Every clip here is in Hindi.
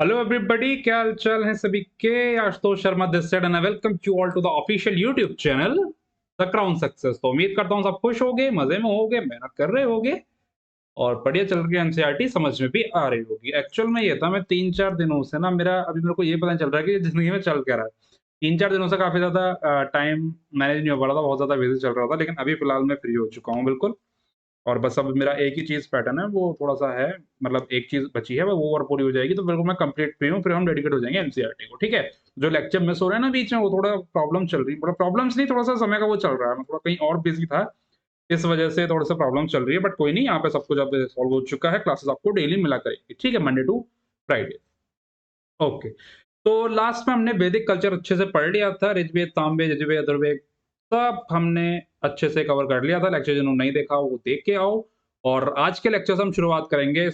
हेलो एवरीबॉडी, क्या हाल चाल है सभी के। Ashutosh Sharma this side and I welcome you all to the official YouTube channel the crown success. तो उम्मीद करता हूँ सब खुश होगे, मजे में होगे, मेहनत कर रहे होगे और बढ़िया चल रही है। एनसीईआरटी समझ में भी आ रही होगी। एक्चुअल में ये था, मैं 3-4 दिनों से ना मेरा अभी मेरे को ये पता नहीं चल रहा है कि जिंदगी में चल क्या रहा है। 3-4 दिनों से काफी ज्यादा टाइम मैनेज नहीं हो पा रहा था, बहुत ज्यादा बिजी चल रहा था, लेकिन अभी फिलहाल मैं फ्री हो चुका हूँ बिल्कुल। और बस अब मेरा एक ही चीज़ पैटर्न है, वो थोड़ा-सा है, मतलब एक चीज़ बची है, वो और पूरी हो जाएगी तो बिल्कुल मैं कंप्लीट फ्री हूँ, फिर हम डेडिकेट हो जाएँगे एनसीईआरटी को, ठीक है? जो लेक्चर मिस हो रहे हैं ना बीच में, वो थोड़ा प्रॉब्लम चल रही है, मतलब प्रॉब्लम्स नहीं, थोड़ा-सा समय का वो चल रहा है, मैं थोड़ा कहीं और बिज़ी था, इस वजह से थोड़ा-सा प्रॉब्लम चल रही है, बट कोई नहीं, यहाँ पे सब कुछ अब सॉल्व हो चुका है, क्लासेस आपको डेली मिला करेंगी, ठीक है? Monday to Friday, okay. तो लास्ट में हमने वैदिक कल्चर अच्छे से पढ़ लिया था, ऋग्वेद, सामवेद, यजुर्वेद, अथर्ववेद, सब हमने अच्छे से कवर कर लिया था। लेक्चर जिन्होंने नहीं देखा वो देख के आओ। और आज के लेक्चर से हम शुरुआत करेंगे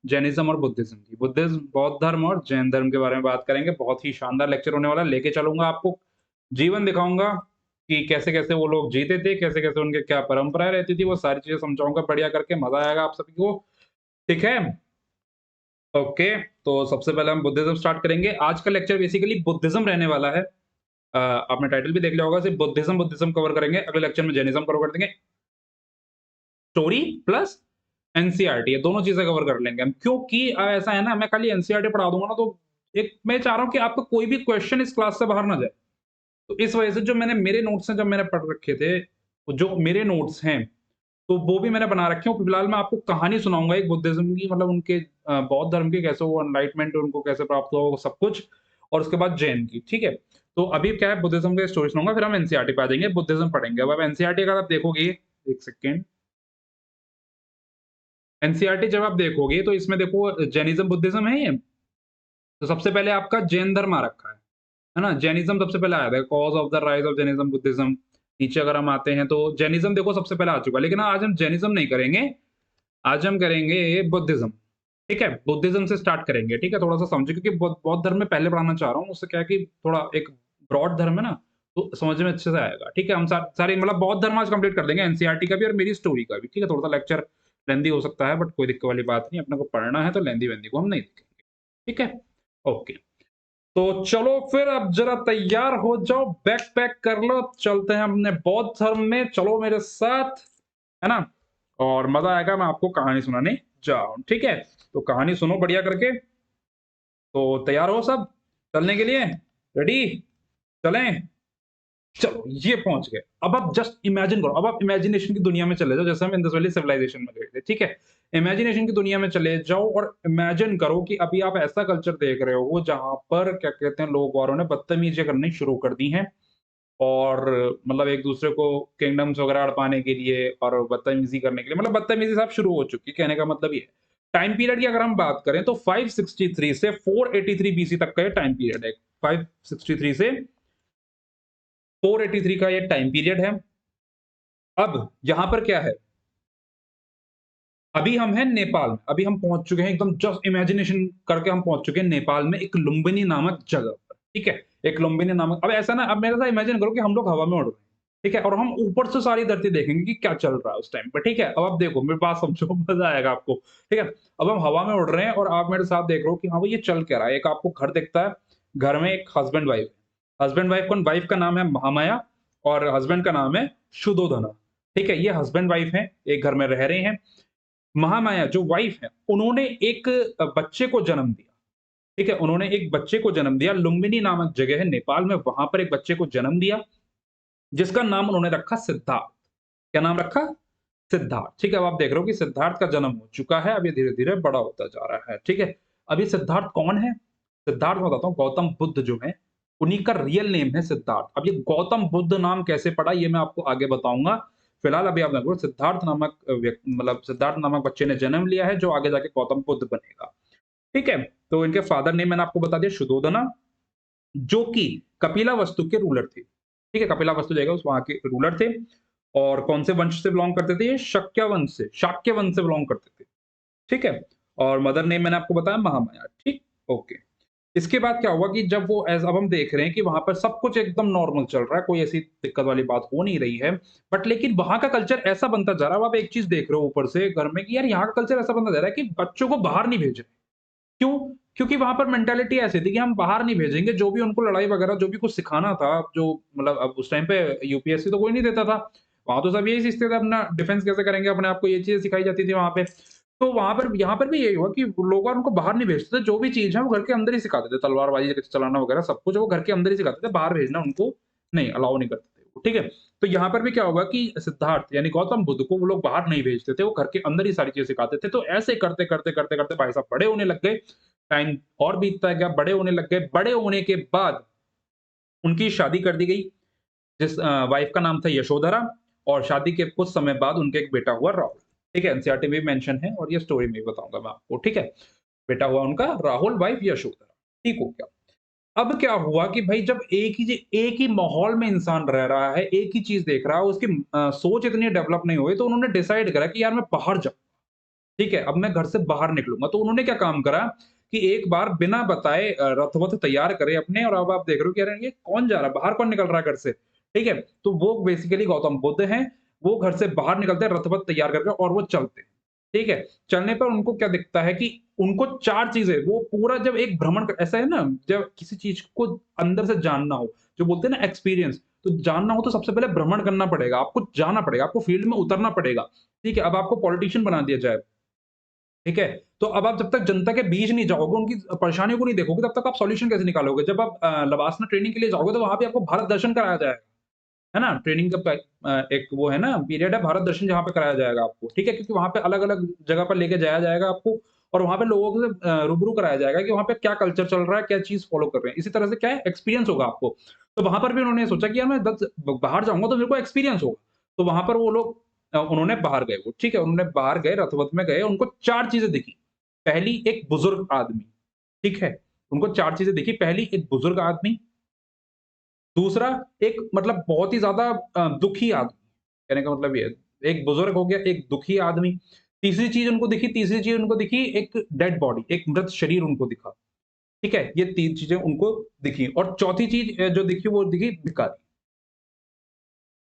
जैनिज्म और बुद्धिज्म की। बुद्धिज्म, बौद्ध धर्म और जैन धर्म के बारे में बात करेंगे। बहुत ही शानदार लेक्चर होने वाला है। लेके चलूंगा आपको, जीवन दिखाऊंगा कि कैसे-कैसे वो लोग जीते थे, कैसे-कैसे उनके क्या परंपराएं रहती थी, वो सारी चीजें समझाऊंगा बढ़िया करके, मजा आएगा आप सभी को। ठीक है? ओके, तो सबसे पहले हम बुद्धिज्म स्टार्ट करेंगे। आज का लेक्चर बेसिकली बुद्धिज्म रहने वाला है। आपने टाइटल भी देख लिया होगा, सिर्फ बुद्धिज्म बुद्धिज्म कवर करेंगे। अगले लेक्चर में जैनिज्म कवर कर देंगे। स्टोरी प्लस एनसीईआरटी, ये दोनों चीजें कवर कर लेंगे हम, क्योंकि ऐसा है ना, मैं खाली एनसीईआरटी पढ़ा दूंगा ना तो एक मैं चाह रहा हूँ कि आपका कोई भी क्वेश्चन इस क्लास से बाहर ना जाए। तो इस वजह से जो मैंने मेरे नोट्स हैं, जब मैंने पढ़ रखे थे, जो मेरे नोट्स हैं, तो वो भी मैंने बना रखे हैं। फिलहाल मैं आपको कहानी सुनाऊंगा एक बुद्धिज्म की, मतलब उनके बौद्ध धर्म की, कैसे वो एनलाइटमेंट उनको कैसे प्राप्त हुआ, वो सब कुछ। और उसके बाद जैन की, ठीक है? तो अभी क्या है, बुद्धिज्म की स्टोरी सुनाऊंगा, फिर हम एनसीईआरटी पे आ जाएंगे, बुद्धिज्म पढ़ेंगे। अब एनसीईआरटी अगर आप देखोगे, एक सेकेंड, एनसीईआरटी जब आप देखोगे तो इसमें देखो जैनिज्म बुद्धिज्म है ये। तो सबसे पहले आपका जैन धर्म आ रखा है ना? जैनिज्म सबसे पहले आया था, cause of the rise of Jainism Buddhism. नीचे अगर हम आते हैं तो जैनिज्म देखो सबसे पहले आ चुका है, लेकिन आज हम जैनिज्म नहीं करेंगे, आज हम करेंगे बुद्धिज्म। ठीक है? बुद्धिज्म से स्टार्ट करेंगे, ठीक है? थोड़ा-सा समझिए, क्योंकि बौद्ध बौद्ध धर्म में पहले पढ़ाना चाह रहा हूँ, उससे क्या है कि थोड़ा एक ब्रॉड धर्म है ना, तो समझ में अच्छे से आएगा, ठीक है? हम सारी मतलब बौद्ध धर्म आज कंप्लीट कर देंगे, एनसीईआरटी का भी और मेरी स्टोरी का भी, ठीक है? थोड़ा-सा लेक्चर लेंदी हो सकता है, बट कोई दिक्कत वाली बात नहीं, अपने को पढ़ना है तो लेंदी-वेंदी को हम नहीं देखेंगे, ठीक है? ओके। तो चलो फिर, अब जरा तैयार हो जाओ, बैग पैक कर लो, चलते हैं अपने बौद्ध धर्म में, चलो मेरे साथ, है ना? और मजा आएगा, मैं आपको कहानी सुनाने जा रहा हूँ, ठीक है? तो कहानी सुनो बढ़िया करके। तो तैयार हो सब चलने के लिए? रेडी? चलें? चलो, ये पहुंच गए। अब आप जस्ट इमेजिन करो, अब आप इमेजिनेशन की दुनिया में चले जाओ, जैसे हम इंडस वैली सिविलाइजेशन में गए थे, ठीक है? इमेजिनेशन की दुनिया में चले जाओ और इमेजिन करो कि अभी आप ऐसा कल्चर देख रहे हो जहां पर क्या कहते हैं, लोग वारों ने बदतमीजियां करनी शुरू कर दी हैं। और मतलब एक दूसरे को किंगडम्स वगैरह हड़पाने के लिए और बदतमीजी करने के लिए, मतलब बदतमीजी साहब शुरू हो चुकी है, कहने का मतलब ये है। टाइम पीरियड की अगर हम बात करें तो 563 से 483 बीसी तक का ये टाइम पीरियड है। 563 से 483 का ये टाइम पीरियड है। अब यहाँ पर क्या है, अभी हम हैं नेपाल में, अभी हम पहुंच चुके हैं, एकदम जस्ट इमेजिनेशन करके हम पहुंच चुके हैं नेपाल में, एक लुम्बिनी नामक जगह पर, ठीक है? एक लुम्बिनी नामक, अब ऐसा ना, अब मेरे साथ इमेजिन करो कि हम लोग हवा में उड़ रहे हैं, ठीक है? और हम ऊपर से सारी धरती देखेंगे कि क्या चल रहा है उस टाइम पर, ठीक है? अब आप देखो, मेरी बात समझो, मजा आएगा आपको, ठीक है? अब हम हवा में उड़ रहे हैं और आप मेरे साथ देख रहे हो कि हाँ भाई ये चल क्या रहा है। एक आपको घर दिखता है, घर में एक हस्बैंड वाइफ, हस्बैंड वाइफ कौन, वाइफ का नाम है महामाया और हस्बैंड का नाम है शुद्धोधना, ठीक है? ये हस्बैंड वाइफ हैं, एक घर में रह रहे हैं। महामाया जो वाइफ है, उन्होंने एक बच्चे को जन्म दिया, ठीक है? उन्होंने एक बच्चे को जन्म दिया, लुम्बिनी नामक जगह है नेपाल में, वहां पर एक बच्चे को जन्म दिया, जिसका नाम उन्होंने रखा सिद्धार्थ। क्या नाम रखा? सिद्धार्थ, ठीक है? अब आप देख रहे हो कि सिद्धार्थ का जन्म हो चुका है, अब ये धीरे-धीरे बड़ा होता जा रहा है, ठीक है? अब ये सिद्धार्थ कौन है? सिद्धार्थ मैं बताता हूँ, गौतम बुद्ध जो हैं, उन्हीं का रियल नेम है सिद्धार्थ। अब ये गौतम बुद्ध नाम कैसे पड़ा, ये मैं आपको आगे बताऊँगा। फिलहाल अभी आप देखो, सिद्धार्थ नामक मतलब सिद्धार्थ नामक बच्चे ने जन्म लिया है, जो आगे जाके गौतम बुद्ध बनेगा, ठीक है? तो इनके फादर नेम मैंने आपको बता दिया, शुद्धोधना, जो कि कपिलावस्तु के रूलर थे, ठीक है? कपिलावस्तु जगह उस वहाँ के रूलर थे। और कौन से वंश से बिलॉन्ग करते थे ये? शाक्य वंश से बिलॉन्ग करते थे, ठीक है? और मदर नेम मैंने आपको बताया महामाया, ठीक? ओके। इसके बाद क्या हुआ कि जब वो अब हम देख रहे हैं कि वहाँ पर सब कुछ एकदम नॉर्मल चल रहा है, कोई ऐसी दिक्कत वाली बात हो नहीं रही है। बट लेकिन वहाँ का कल्चर ऐसा बनता जा रहा है, अब आप एक चीज़ देख रहे हो ऊपर से घर में कि यार यहाँ का कल्चर ऐसा बनता जा रहा है कि बच्चों को बाहर नहीं भेज रहे। क्यों? क्योंकि वहां पर मेंटेलिटी ऐसी थी कि हम बाहर नहीं भेजेंगे, जो भी उनको लड़ाई वगैरह जो भी कुछ सिखाना था, जो मतलब अब उस टाइम पे यूपीएससी तो कोई नहीं देता था, वहां तो सब यही सीखते थे अपना डिफेंस कैसे करेंगे अपने आप को, ये चीजें सिखाई जाती थी वहां पे। तो वहां पर यहाँ पर भी यही हुआ कि लोग उनको बाहर नहीं भेजते थे, जो भी चीज है वो घर के अंदर ही सिखाते थे, तलवारबाजी चलाना वगैरह सब कुछ वो घर के अंदर ही सिखाते थे, बाहर भेजना उनको नहीं अलाउ नहीं करते थे, ठीक है। तो यहाँ पर भी क्या होगा कि सिद्धार्थ यानी गौतम बुद्ध को वो लोग बाहर नहीं भेजते थे, वो घर के अंदर ही सारी चीजें सिखाते थे। तो ऐसे करते करते करते करते भाई साहब बड़े होने लग गए, टाइम और बीतता गया, बड़े होने लग गए। बड़े होने के बाद उनकी शादी कर दी गई, जिस वाइफ का नाम था यशोधरा, और शादी के कुछ समय बाद उनका एक बेटा हुआ राहुल। ठीक है, एनसीईआरटी में भी मेंशन है और ये स्टोरी में भी बताऊंगा मैं आपको, ठीक है। बेटा हुआ उनका राहुल, वाइफ यशोधरा, ठीक हो गया। अब क्या हुआ कि भाई जब एक ही माहौल में इंसान रह रहा है, एक ही चीज देख रहा है, उसकी सोच इतनी डेवलप नहीं हुई, तो उन्होंने डिसाइड करा कि यार मैं बाहर जाऊं, ठीक है, अब मैं घर से बाहर निकलूंगा। तो उन्होंने क्या काम करा कि एक बार बिना बताए रथ-वथ तैयार करे अपने, और अब आप देख रहे हो कि अरे ये कौन जा रहा है, बाहर कौन निकल रहा है घर से, ठीक है? तो वो बेसिकली गौतम बुद्ध हैं, वो घर से बाहर निकलते हैं रथ-वथ तैयार करके और वो चलते हैं, ठीक है? चलने पर उनको क्या दिखता है कि उनको 4 चीज़ें वो पूरा जब एक भ्रमण क ऐसा है ना, जब किसी चीज़ को अंदर से जानना हो, जो बोलते हैं ना एक्सपीरियंस, तो जानना हो तो सबसे पहले भ्रमण करना पड़ेगा, आपको जाना पड़ेगा, आपको फील्ड में उतरना पड़ेगा, ठीक है? अब आपको पॉलिटिशियन बना दिया जाए, ठीक है? तो अब आप जब तक जनता के बीच नहीं जाओगे, उनकी परेशानियों को नहीं देखोगे, तब तक आप सॉल्यूशन कैसे निकालोगे? जब आप लवासना ट्रेनिंग के लिए जाओगे, तो वहाँ पे आपको भारत दर्शन कराया जाएगा, है ना? ट्रेनिंग का एक वो है ना पीरियड है भारत दर्शन, जहाँ पे कराया जाएगा आपको, ठीक है? क्योंकि वहाँ पे अलग-अलग जगह पर लेके जाया जाएगा आपको, और वहाँ पे लोगों से रूबरू कराया जाएगा कि वहाँ पे क्या कल्चर चल रहा है, क्या चीज़ फॉलो कर रहे हैं। इसी तरह से क्या है एक्सपीरियंस होगा आपको। तो वहाँ पर भी उन्होंने सोचा कि यार मैं 10 ब बाहर जाऊँगा तो मेरे को एक्सपीरियंस होगा। तो वहाँ पर वो लोग उन्होंने बाहर गए वो, ठीक है? उन्होंने बाहर गए, रथ-वथ में गए, उनको 4 चीज़ें दिखी। पहली एक बुजुर्ग आदमी, ठीक है? उनको 4 चीज़ें दिखी, पहली एक बुजुर्ग आदमी, दूसरा एक मतलब बहुत ही ज़्यादा दुखी आदमी, कहने का मतलब ये है, एक बुजुर्ग हो गया, एक दुखी आदमी। तीसरी चीज़ उनको दिखी एक डेड बॉडी, एक मृत शरीर उनको दिखा, ठीक है? ये 3 चीज़ें उनको दिखी, और चौथी चीज़ जो दिखी वो दिखी भिखारी,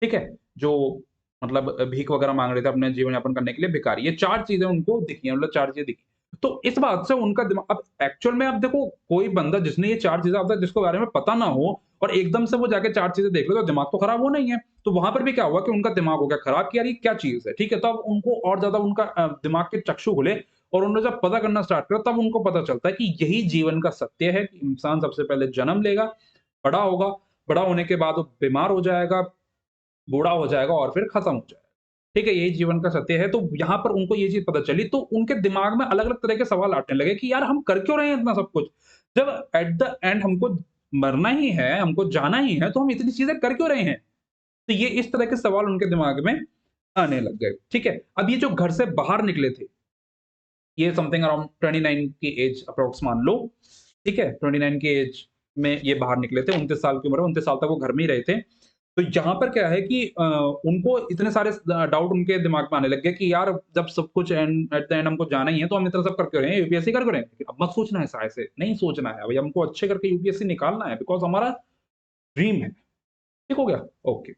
ठीक है? जो मतलब भीख वगैरह माँग रहे थे अपने जीवन यापन करने के लिए, भिखारी। ये 4 चीज़ें उनको दिखी हैं, मतलब 4 चीज़ें दिखी। तो इस बात से उनका दिमाग अब एक्चुअल में, आप देखो कोई बंदा जिसने ये 4 चीज़ें अब तक जिसके बारे में पता ना हो और एकदम से वो जाके 4 चीज़ें देख ले, तो दिमाग तो खराब होना ही है। तो वहाँ पर भी क्या हुआ कि उनका दिमाग हो गया खराब कि यार ये क्या चीज़ है, ठीक है? तब उनको और ज़्यादा उनका दिमाग के चक्षु खुले, और उन्होंने जब पता करना स्टार्ट करा, तब उनको पता चलता है कि यही जीवन का सत्य है कि इंसान सबसे पहले जन्म लेगा, बड़ा होगा, बड़ा होने के बाद वो बीमार हो जाएगा, बूढ़ा हो जाएगा और फिर खत्म हो जाएगा। ठीक है, यही जीवन का सत्य है। तो यहाँ पर उनको ये चीज़ पता चली, तो उनके दिमाग में अलग-अलग तरह के सवाल आने लगे कि यार हम कर क्यों रहे हैं इतना सब कुछ? जब एट द एंड हमको मरना ही है, हमको जाना ही है, तो हम इतनी चीज़ें कर क्यों रहे हैं? तो ये इस तरह के सवाल उनके दिमाग में आने लग गए। ठीक है, अब ये जो घर से बाहर निकले थे, ये समथिंग अराउंड 29 की एज अप्रॉक्स मान लो, ठीक है? 29 की एज में ये बाहर निकले थे, 29 साल की उम्र में, 29 साल तक वो घर में ही रहे थे। तो यहाँ पर क्या है कि उनको इतने सारे डाउट उनके दिमाग में आने लग गए कि यार जब सब कुछ एट द एंड हमको जाना ही है, तो हम इतना सब कर क्यों रहे हैं? यूपीएससी कर क्यों रहे हैं? लेकिन अब मत सोचना है ऐसे, नहीं सोचना है, भई हमको अच्छे करके यूपीएससी निकालना है, बिकॉज़ हमारा ड्रीम है। ठीक हो गया? ओके।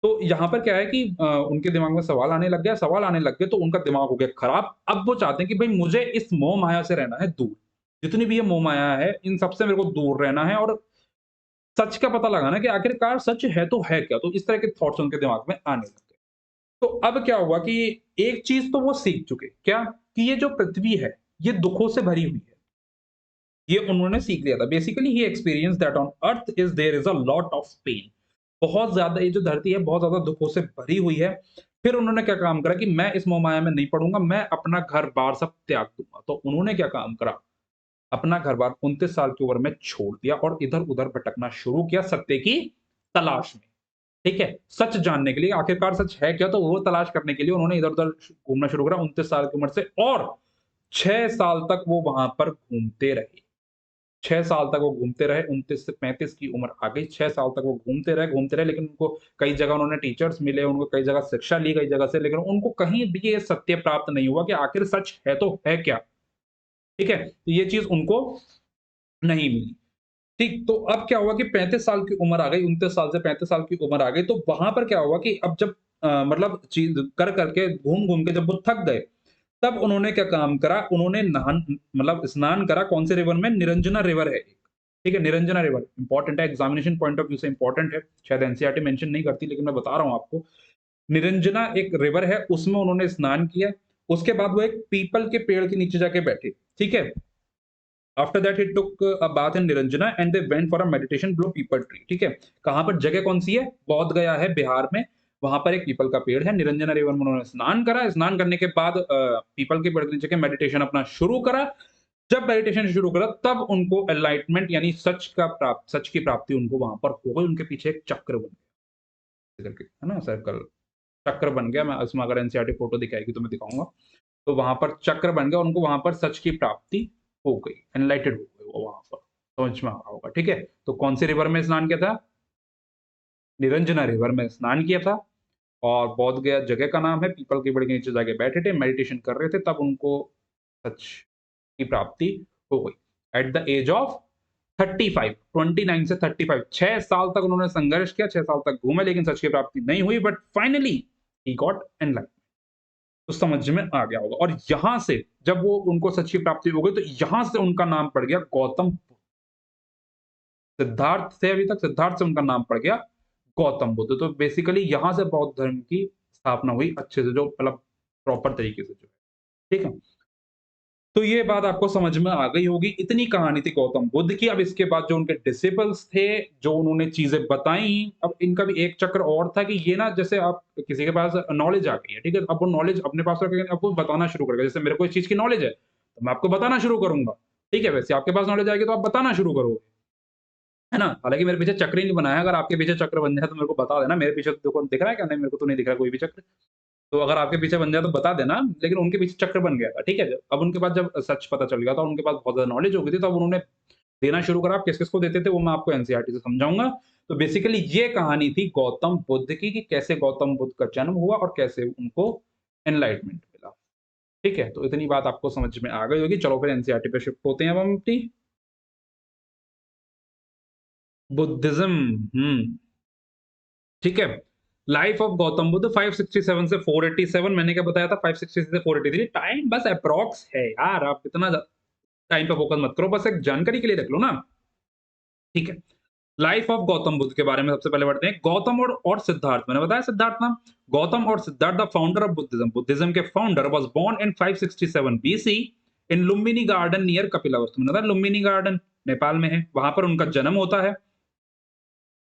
तो यहाँ पर क्या है कि उनके दिमाग में सवाल आने लग गया, सवाल आने लग गए तो उनका दिमाग हो गया खराब। अब वो चाहते हैं कि भई मुझे इस मोह-माया से रहना है दूर। जितनी भी ये मोह-माया है, इन सब से मेरे को दूर रहना है, और सच का पता लगाना है कि आखिरकार सच है तो है क्या? तो इस तरह के थॉट्स उनके दिमाग में आने लग गए। तो अब क्या हुआ कि एक चीज़ तो वो सीख चुके, क्या? कि ये जो पृथ्वी है, ये दुखों से भरी हुई है। ये उन्होंने सीख लिया था। Basically he experienced that on earth is there is a lot of pain. बहुत ज़्यादा ये जो धरती है, बहुत ज़्यादा दुखों से भरी हुई है। फिर उन्होंने क्या काम करा कि मैं इस मोह-माया में नहीं पड़ूँगा, मैं अपना घर-बार सब त्याग दूँगा। तो उन्होंने क्या काम करा, अपना घर-बार 29 साल की उम्र में छोड़ दिया और इधर-उधर भटकना शुरू किया सत्य की तलाश में। ठीक है? सच जानने के लिए, आखिरकार सच है क्या? तो वो तलाश करने के लिए उन्होंने इधर-उधर घूमना शुरू करा 29 साल की उम्र से, और 6 साल तक वो वहाँ पर घूमते रहे। 6 साल तक वो घूमते रहे, 29 से 35 की उम्र आ गई, 6 साल तक वो घूमते रहे, लेकिन उनको कई जगह उन्होंने टीचर्स मिले, उनको कई जगह शिक्षा ली कई जगह से, लेकिन उनको कहीं भी ये सत्य प्राप्त नहीं हुआ कि आखिर सच है तो है क्या? ठीक है? तो ये चीज़ उनको नहीं मिली। ठीक, तो अब क्या हुआ कि 35 साल की उम्र आ गई, 29 साल से 35 साल की उम्र आ गई, तो वहाँ पर क्या हुआ कि अब जब मतलब चीज़ कर-कर के, घूम-घूम के जब वो थक गए, तब उन्होंने क्या काम करा, उन्होंने नहान मतलब स्नान करा कौन से रिवर में, निरंजना रिवर है एक, ठीक है, निरंजना रिवर इंपॉर्टेंट है, एग्जामिनेशन पॉइंट ऑफ व्यू से इंपॉर्टेंट है, शायद एनसीईआरटी मेंशन नहीं करती लेकिन मैं बता रहा हूँ आपको। निरंजना एक रिवर है, उसमें उन्होंने स्नान किया, उसके बाद वो एक पीपल के पेड़ के नीचे जाके बैठे, ठीक है। After that he took a bath in Niranjana and they went for a meditation below people tree, ठीक है। कहाँ पर, जगह कौन सी है, बोध गया है बिहार में, वहां पर एक पीपल का पेड़ है, निरंजना रिवर में उन्होंने स्नान करा, स्नान करने के बाद पीपल के पेड़ के नीचे के मेडिटेशन अपना शुरू करा। जब मेडिटेशन शुरू करा तब उनको एनलाइटमेंट यानी सच की प्राप्ति उनको वहां पर हो गई, उनके पीछे एक चक्र बन गया करके, है ना, सर्कल, चक्र बन गया। मैं इसमें अगर एनसीईआरटी फोटो दिखाएगी तो मैं दिखाऊंगा। तो वहां पर चक्र बन गया, उनको वहां पर सच की प्राप्ति हो गई, एनलाइटेड हो गए वो वहां पर, समझ में आ रहा होगा, ठीक है। तो कौन सी रिवर में स्नान किया था, निरंजना रिवर में स्नान किया था, और बोध गया जगह का नाम है, पीपल के पेड़ के नीचे जाके बैठे थे, मेडिटेशन कर रहे थे, तब उनको सच की प्राप्ति हो गई एट द एज ऑफ 35, 29 से 35, 6 साल तक उन्होंने संघर्ष किया, 6 साल तक घूमे, लेकिन सच की प्राप्ति नहीं हुई, बट फाइनली ही गॉट एनलाइट। तो समझ में आ गया होगा, और यहां से जब वो उनको सच की प्राप्ति हो गई तो यहां से उनका नाम पड़ गया गौतम। सिद्धार्थ थे अभी तक, सिद्धार्थ से उनका नाम पड़ गया गौतम बुद्ध। तो बेसिकली यहां से बौद्ध धर्म की स्थापना हुई अच्छे से, जो मतलब प्रॉपर तरीके से, जो है, ठीक है। तो ये बात आपको समझ में आ गई होगी, इतनी कहानी थी गौतम बुद्ध की। अब इसके बाद जो उनके डिसिपल्स थे, जो उन्होंने चीजें बताई, अब इनका भी एक चक्र और था कि ये ना, जैसे आप किसी के पास नॉलेज आ गई है, ठीक है, अब वो नॉलेज अपने पास रखेंगे, आपको बताना शुरू करेगा। जैसे मेरे को इस चीज की नॉलेज है तो मैं आपको बताना शुरू करूंगा, ठीक है, वैसे आपके पास नॉलेज आएगी तो आप बताना शुरू करोगे, है ना। हालांकि मेरे पीछे चक्र ही नहीं बनाया, अगर आपके पीछे चक्र बन जाए तो मेरे को बता देना, मेरे पीछे तो दिख रहा है क्या, नहीं मेरे को तो नहीं दिख रहा कोई भी चक्र। तो अगर आपके पीछे बन जाए तो बता देना, लेकिन उनके पीछे चक्र बन गया था, ठीक है। अब उनके पास जब सच पता चल गया था, उनके पास बहुत ज़्यादा नॉलेज हो गई थी, तब उन्होंने देना शुरू करा। आप किस-किस को देते थे वो मैं आपको एनसीईआरटी से समझाऊँगा। तो बेसिकली ये कहानी थी गौतम बुद्ध की, कि कैसे गौतम बुद्ध का जन्म हुआ और कैसे उनको एनलाइटमेंट मिला। ठीक है? तो इतनी बात आपको समझ में आ गई होगी। चलो फिर एनसीईआरटी पे शिफ्ट होते हैं अब हम अपनी। बुद्धिज़्म, ठीक है। लाइफ ऑफ गौतम बुद्ध 567 से 487, मैंने क्या बताया था, 560 से 483, टाइम बस अप्रॉक्स है यार, आप इतना टाइम पे फोकस मत करो, बस एक जानकारी के लिए रख लो ना, ठीक है। लाइफ ऑफ गौतम बुद्ध के बारे में सबसे पहले बढ़ते हैं। गौतम और सिद्धार्थ, मैंने बताया सिद्धार्थ नाम। गौतम और Siddharth the founder of Buddhism, Buddhism के founder, was born in 567 BC in Lumbini garden near Kapilavastu. मैंने बताया लुम्बिनी गार्डन नेपाल में है, वहां पर उनका जन्म होता है।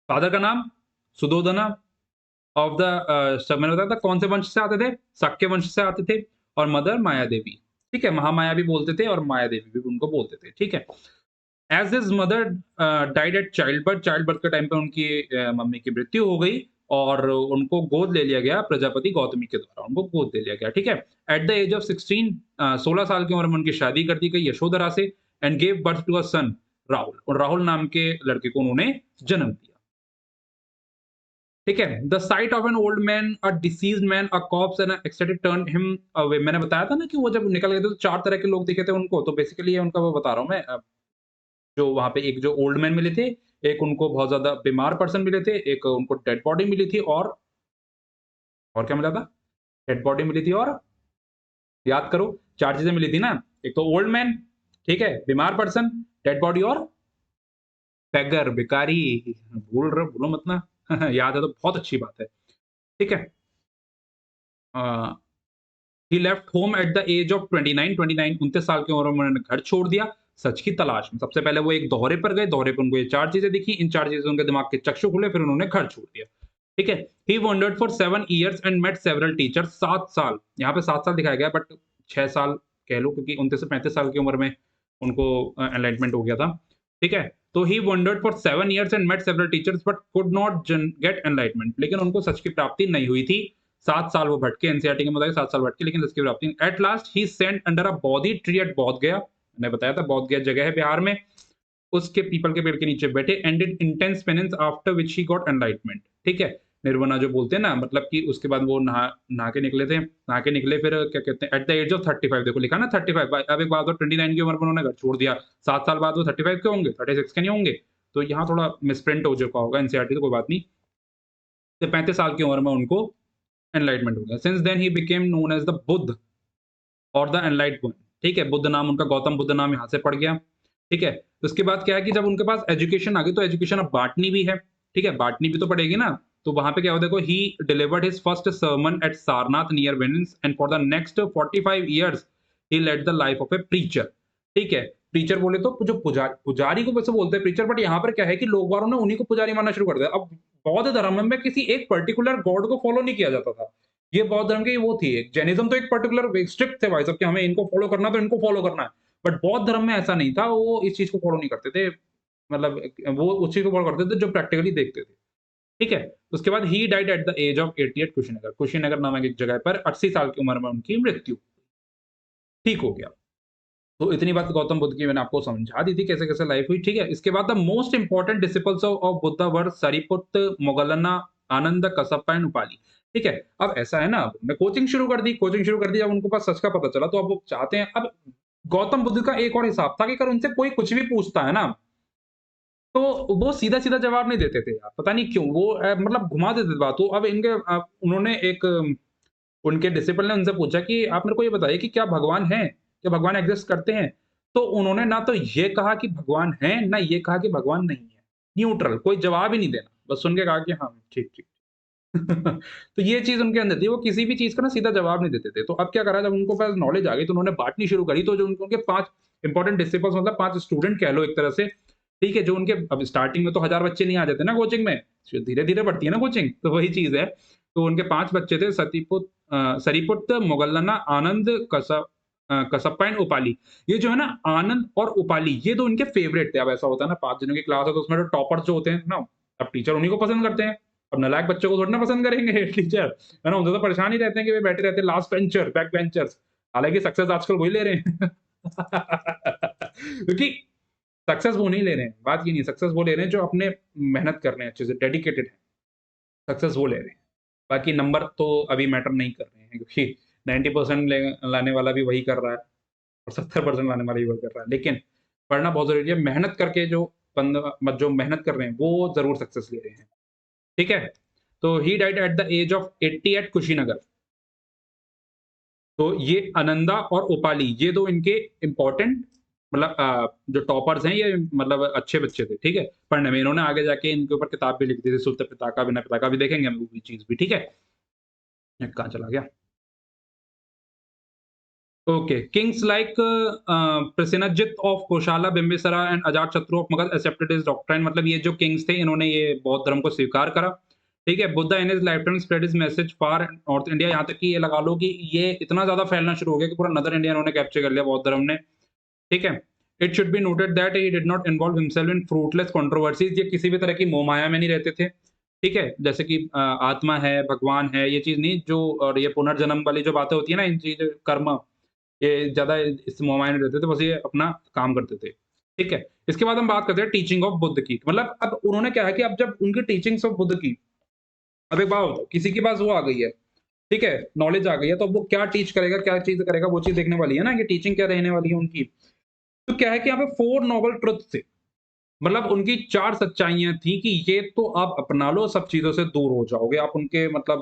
फादर का नाम सुदोधना ऑफ द सब, मैंने बताया था कौन से वंश से आते थे, शाक्य वंश से आते थे। और मदर माया देवी, ठीक है, महामाया भी बोलते थे और माया देवी भी उनको बोलते थे, ठीक है। As his mother died at child birth के टाइम पे उनकी मम्मी की मृत्यु हो गई, और उनको गोद ले लिया गया प्रजापति गौतमी के द्वारा, उनको गोद ले लिया गया, ठीक है। एट द एज ऑफ 16, 16 साल की उम्र में उनकी शादी कर दी गई यशोधरा से, and gave birth to a son Rahul, और राहुल नाम के लड़के को उन्होंने जन्म दिया, ठीक है। The sight of an old man, a diseased man, a corpse and excited turn him away. मैंने बताया था ना कि वो जब निकल गए थे तो 4 तरह के लोग दिखे थे उनको, तो बेसिकली ये उनका वो बता रहा हूँ मैं। जो वहाँ पे एक जो ओल्ड मैन मिले थे, एक उनको बहुत ज़्यादा बीमार पर्सन मिले थे, एक उनको डेड बॉडी मिली थी, और क्या मिला था? डेड बॉडी मिली थी, और याद करो, 4 चीज़ें मिली थी ना? एक तो ओल्ड मैन, ठीक है? बीमार पर्सन, डेड बॉडी, और बेगर, भिखारी। भूलो मत ना। याद है तो बहुत अच्छी बात है, ठीक है? A he left home at the age of 29, 29 साल की उम्र में उन्होंने घर छोड़ दिया सच की तलाश में। सबसे पहले वो एक दोहरे पर गए, दोहरे पर उनको ये 4 चीज़ें दिखी, इन 4 चीज़ों से उनके दिमाग के चक्षु खुले, फिर उन्होंने घर छोड़ दिया। ठीक है? He wandered for 7 years and met several teachers, 7 साल, यहाँ पे 7 साल दिखाया गया बट 6 साल कह लो, क्योंकि 29 से 35 साल की उम्र में उनको एनलाइटमेंट हो गया था। ठीक है? तो he wandered for 7 years and met several teachers but could not get enlightenment, लेकिन उनको सच की प्राप्ति नहीं हुई थी। 7 साल वो भटके, एनसीईआरटी के मुताबिक 7 साल भटके, लेकिन सच की प्राप्ति। At last he sat under a bodhi tree at Bodh Gaya, मैंने बताया था बोध गया जगह है बिहार में, उसके पीपल के पेड़ के नीचे बैठे, ended intense penance after which he got enlightenment, ठीक है? निर्वाणा जो बोलते हैं ना, मतलब कि उसके बाद वो नहा नहा के निकले थे, नहा के निकले, फिर क्या कहते हैं, एट द एज ऑफ 35, देखो लिखा ना 35, अब एक बात, 29 की उम्र में उन्होंने घर छोड़ दिया, 7 साल बाद वो 35 के होंगे, 36 के नहीं होंगे, तो यहाँ थोड़ा मिसप्रिंट हो चुका होगा एनसीईआरटी, तो कोई बात नहीं। तो 35 साल की उम्र में उनको एनलाइटमेंट हो गया। Since then he became known as the Buddha, और द एनलाइट वन, ठीक है, बुद्ध नाम उनका, गौतम बुद्ध नाम यहाँ से पड़ गया, ठीक है। उसके बाद क्या है कि जब उनके पास एजुकेशन आ गई, तो एजुकेशन अब बांटनी भी है, ठीक है, बांटनी भी तो पड़ेगी ना। तो वहां पे क्या होता है, देखो, he delivered his first sermon at Sarnath near Benares and for the next 45 years he led the life of a preacher, ठीक है। प्रीचर बोले तो जो पुजारी को वैसे बोलते हैं प्रीचर, बट यहाँ पर क्या है कि लोग वालों ने उन्हीं को पुजारी मानना शुरू कर दिया। अब बौद्ध धर्म में किसी एक पर्टिकुलर गॉड को फॉलो नहीं किया जाता था। ये बौद्ध धर्म की वो थी, जैनिज्म तो एक पर्टिकुलर स्ट्रिक्ट थे भाई साहब कि हमें इनको फॉलो करना, तो इनको फॉलो करना है। बट बौद्ध धर्म में ऐसा नहीं था, वो इस चीज को फॉलो नहीं करते थे, मतलब वो उस चीज को फॉलो करते थे जो प्रैक्टिकली देखते थे, ठीक है। उसके बाद he died at the age of 80 at Kushinagar, Kushinagar नामक एक जगह पर 80 साल की उम्र में उनकी मृत्यु, ठीक हो गया। तो इतनी बात गौतम बुद्ध की मैंने आपको समझा दी थी, कैसे-कैसे लाइफ हुई, ठीक है। इसके बाद the most important disciples of Buddha were Sariputta, Moggallana, Ananda, Kassapa and Upali, ठीक है। अब ऐसा है ना, मैं कोचिंग शुरू कर दी, जब उनको पास सच का पता चला, तो अब वो चाहते हैं, अब गौतम बुद्ध का एक और हिसाब था कि अगर उनसे कोई कुछ भी पूछता है ना, तो वो सीधा-सीधा जवाब नहीं देते थे यार, पता नहीं क्यों? वो मतलब घुमा देते थे बात को। अब उन्होंने एक उनके डिसिपल ने उनसे पूछा कि आप मेरे को ये बताइए कि क्या भगवान है? क्या भगवान एग्ज़िस्ट करते हैं? तो उन्होंने ना तो ये कहा कि भगवान है, ना ये कहा कि भगवान नहीं है। न्यूट्रल, कोई जवाब ही नहीं देना। बस सुन के कहा कि हाँ, ठीक, ठीक। तो ये चीज़ उनके अंदर थी, वो किसी भी चीज़ का ना सीधा जवाब नहीं देते थे। तो अब क्या करा, जब उनको पास नॉलेज आ गई, तो उन्होंने बाँटनी शुरू करी। तो जो उनके 5 इंपोर्टेंट डिसिपल्स, मतलब 5 स्टूडेंट कह लो एक तरह से, ठीक है, जो उनके, अब स्टार्टिंग में तो 1000 बच्चे नहीं आ जाते ना कोचिंग में, धीरे-धीरे बढ़ती है ना कोचिंग, तो वही चीज़ है। तो उनके 5 बच्चे थे, सरीपुत्र, मोगलन्ना, आनंद, कसप्पा एंड उपाली। ये जो है ना, आनंद और उपाली, ये 2 इनके फेवरेट थे। अब ऐसा होता है ना, 5 जनों की क्लास है, तो उसमें तो टॉपर्स जो होते हैं ना, अब टीचर उन्हीं को पसंद करते हैं। अब नालायक बच्चों को थोड़ी ना पसंद करेंगे टीचर, है ना? उनसे तो परेशान ही रहते हैं कि वे बैठे रहते हैं लास्ट बेंचर, बैक बेंचर्स। हालाँकि सक्सेस आजकल वही ले रहे हैं। क्योंकि सक्सेस वो नहीं ले रहे हैं, बात ये नहीं है, सक्सेस वो ले रहे हैं जो अपने मेहनत कर रहे हैं अच्छे से, डेडिकेटेड हैं, सक्सेस वो ले रहे हैं। बाकी नंबर तो अभी मैटर नहीं कर रहे हैं, क्योंकि 90% लाने वाला भी वही कर रहा है और 70% लाने वाला भी वही कर रहा है। लेकिन पढ़ना बहुत ज़रूरी है, मेहनत करके जो मेहनत कर रहे हैं, वो ज़रूर सक्सेस ले रहे हैं, ठीक है? तो he died at the age of 80 at Kushinagar. तो ये आनंदा और उपाली, ये 2 इनके इम्पोर्टेंट, मतलब जो टॉपर्स हैं, ये मतलब अच्छे बच्चे थे, ठीक है? पढ़ने में इन्होंने आगे जाके इनके ऊपर किताब भी लिख दी थी, सुत्त पिताका बिना पिताका, अभी देखेंगे हम वो चीज़ भी, ठीक है? नेट कहाँ चला गया? Okay, kings like Prasenajit of Kosala, Bimbisara and Ajatashatru of Magadha accepted his doctrine, मतलब ये जो किंग्स थे, इन्होंने ये बौद्ध धर्म को स्वीकार करा, ठीक है? Buddha in his lifetime spread his message far north India, यहाँ तक कि ये लगा लो कि ये इतना ज़्यादा फैलना शुरू हो गया कि पूरा नदर इंडिया इन्होंने कैप्चर कर लिया बौद्ध धर्म ने, ठीक है? It should be noted that he did not involve himself in fruitless controversies, ये किसी भी तरह की मोह-माया में नहीं रहते थे, ठीक है? जैसे कि आत्मा है, भगवान है, ये चीज़ नहीं, जो और ये पुनर्जन्म वाली जो बातें होती है ना, इन चीज़ कर्म, ये ज़्यादा इस मोह-माया में रहते थे, बस ये अपना काम करते थे, ठीक है? इसके बाद हम बात करते हैं टीचिंग ऑफ बुद्ध की, मतलब अब उन्होंने क्या है कि अब जब उनकी टीचिंग्स ऑफ बुद्ध की, अब एक बात बताओ, किसी के पास वो आ गई है, ठीक है? नॉलेज आ गई है, तो अब वो क्या टीच करेगा, क्या चीज़ करेगा, वो चीज़ देखने वाली है ना कि टीचिंग क्या रहने वाली है उनकी। तो क्या है कि यहाँ पे 4 नोबल ट्रुथ्स थे, मतलब उनकी 4 सच्चाइयाँ थी कि ये तो आप अपना लो, सब चीज़ों से दूर हो जाओगे। आप उनके मतलब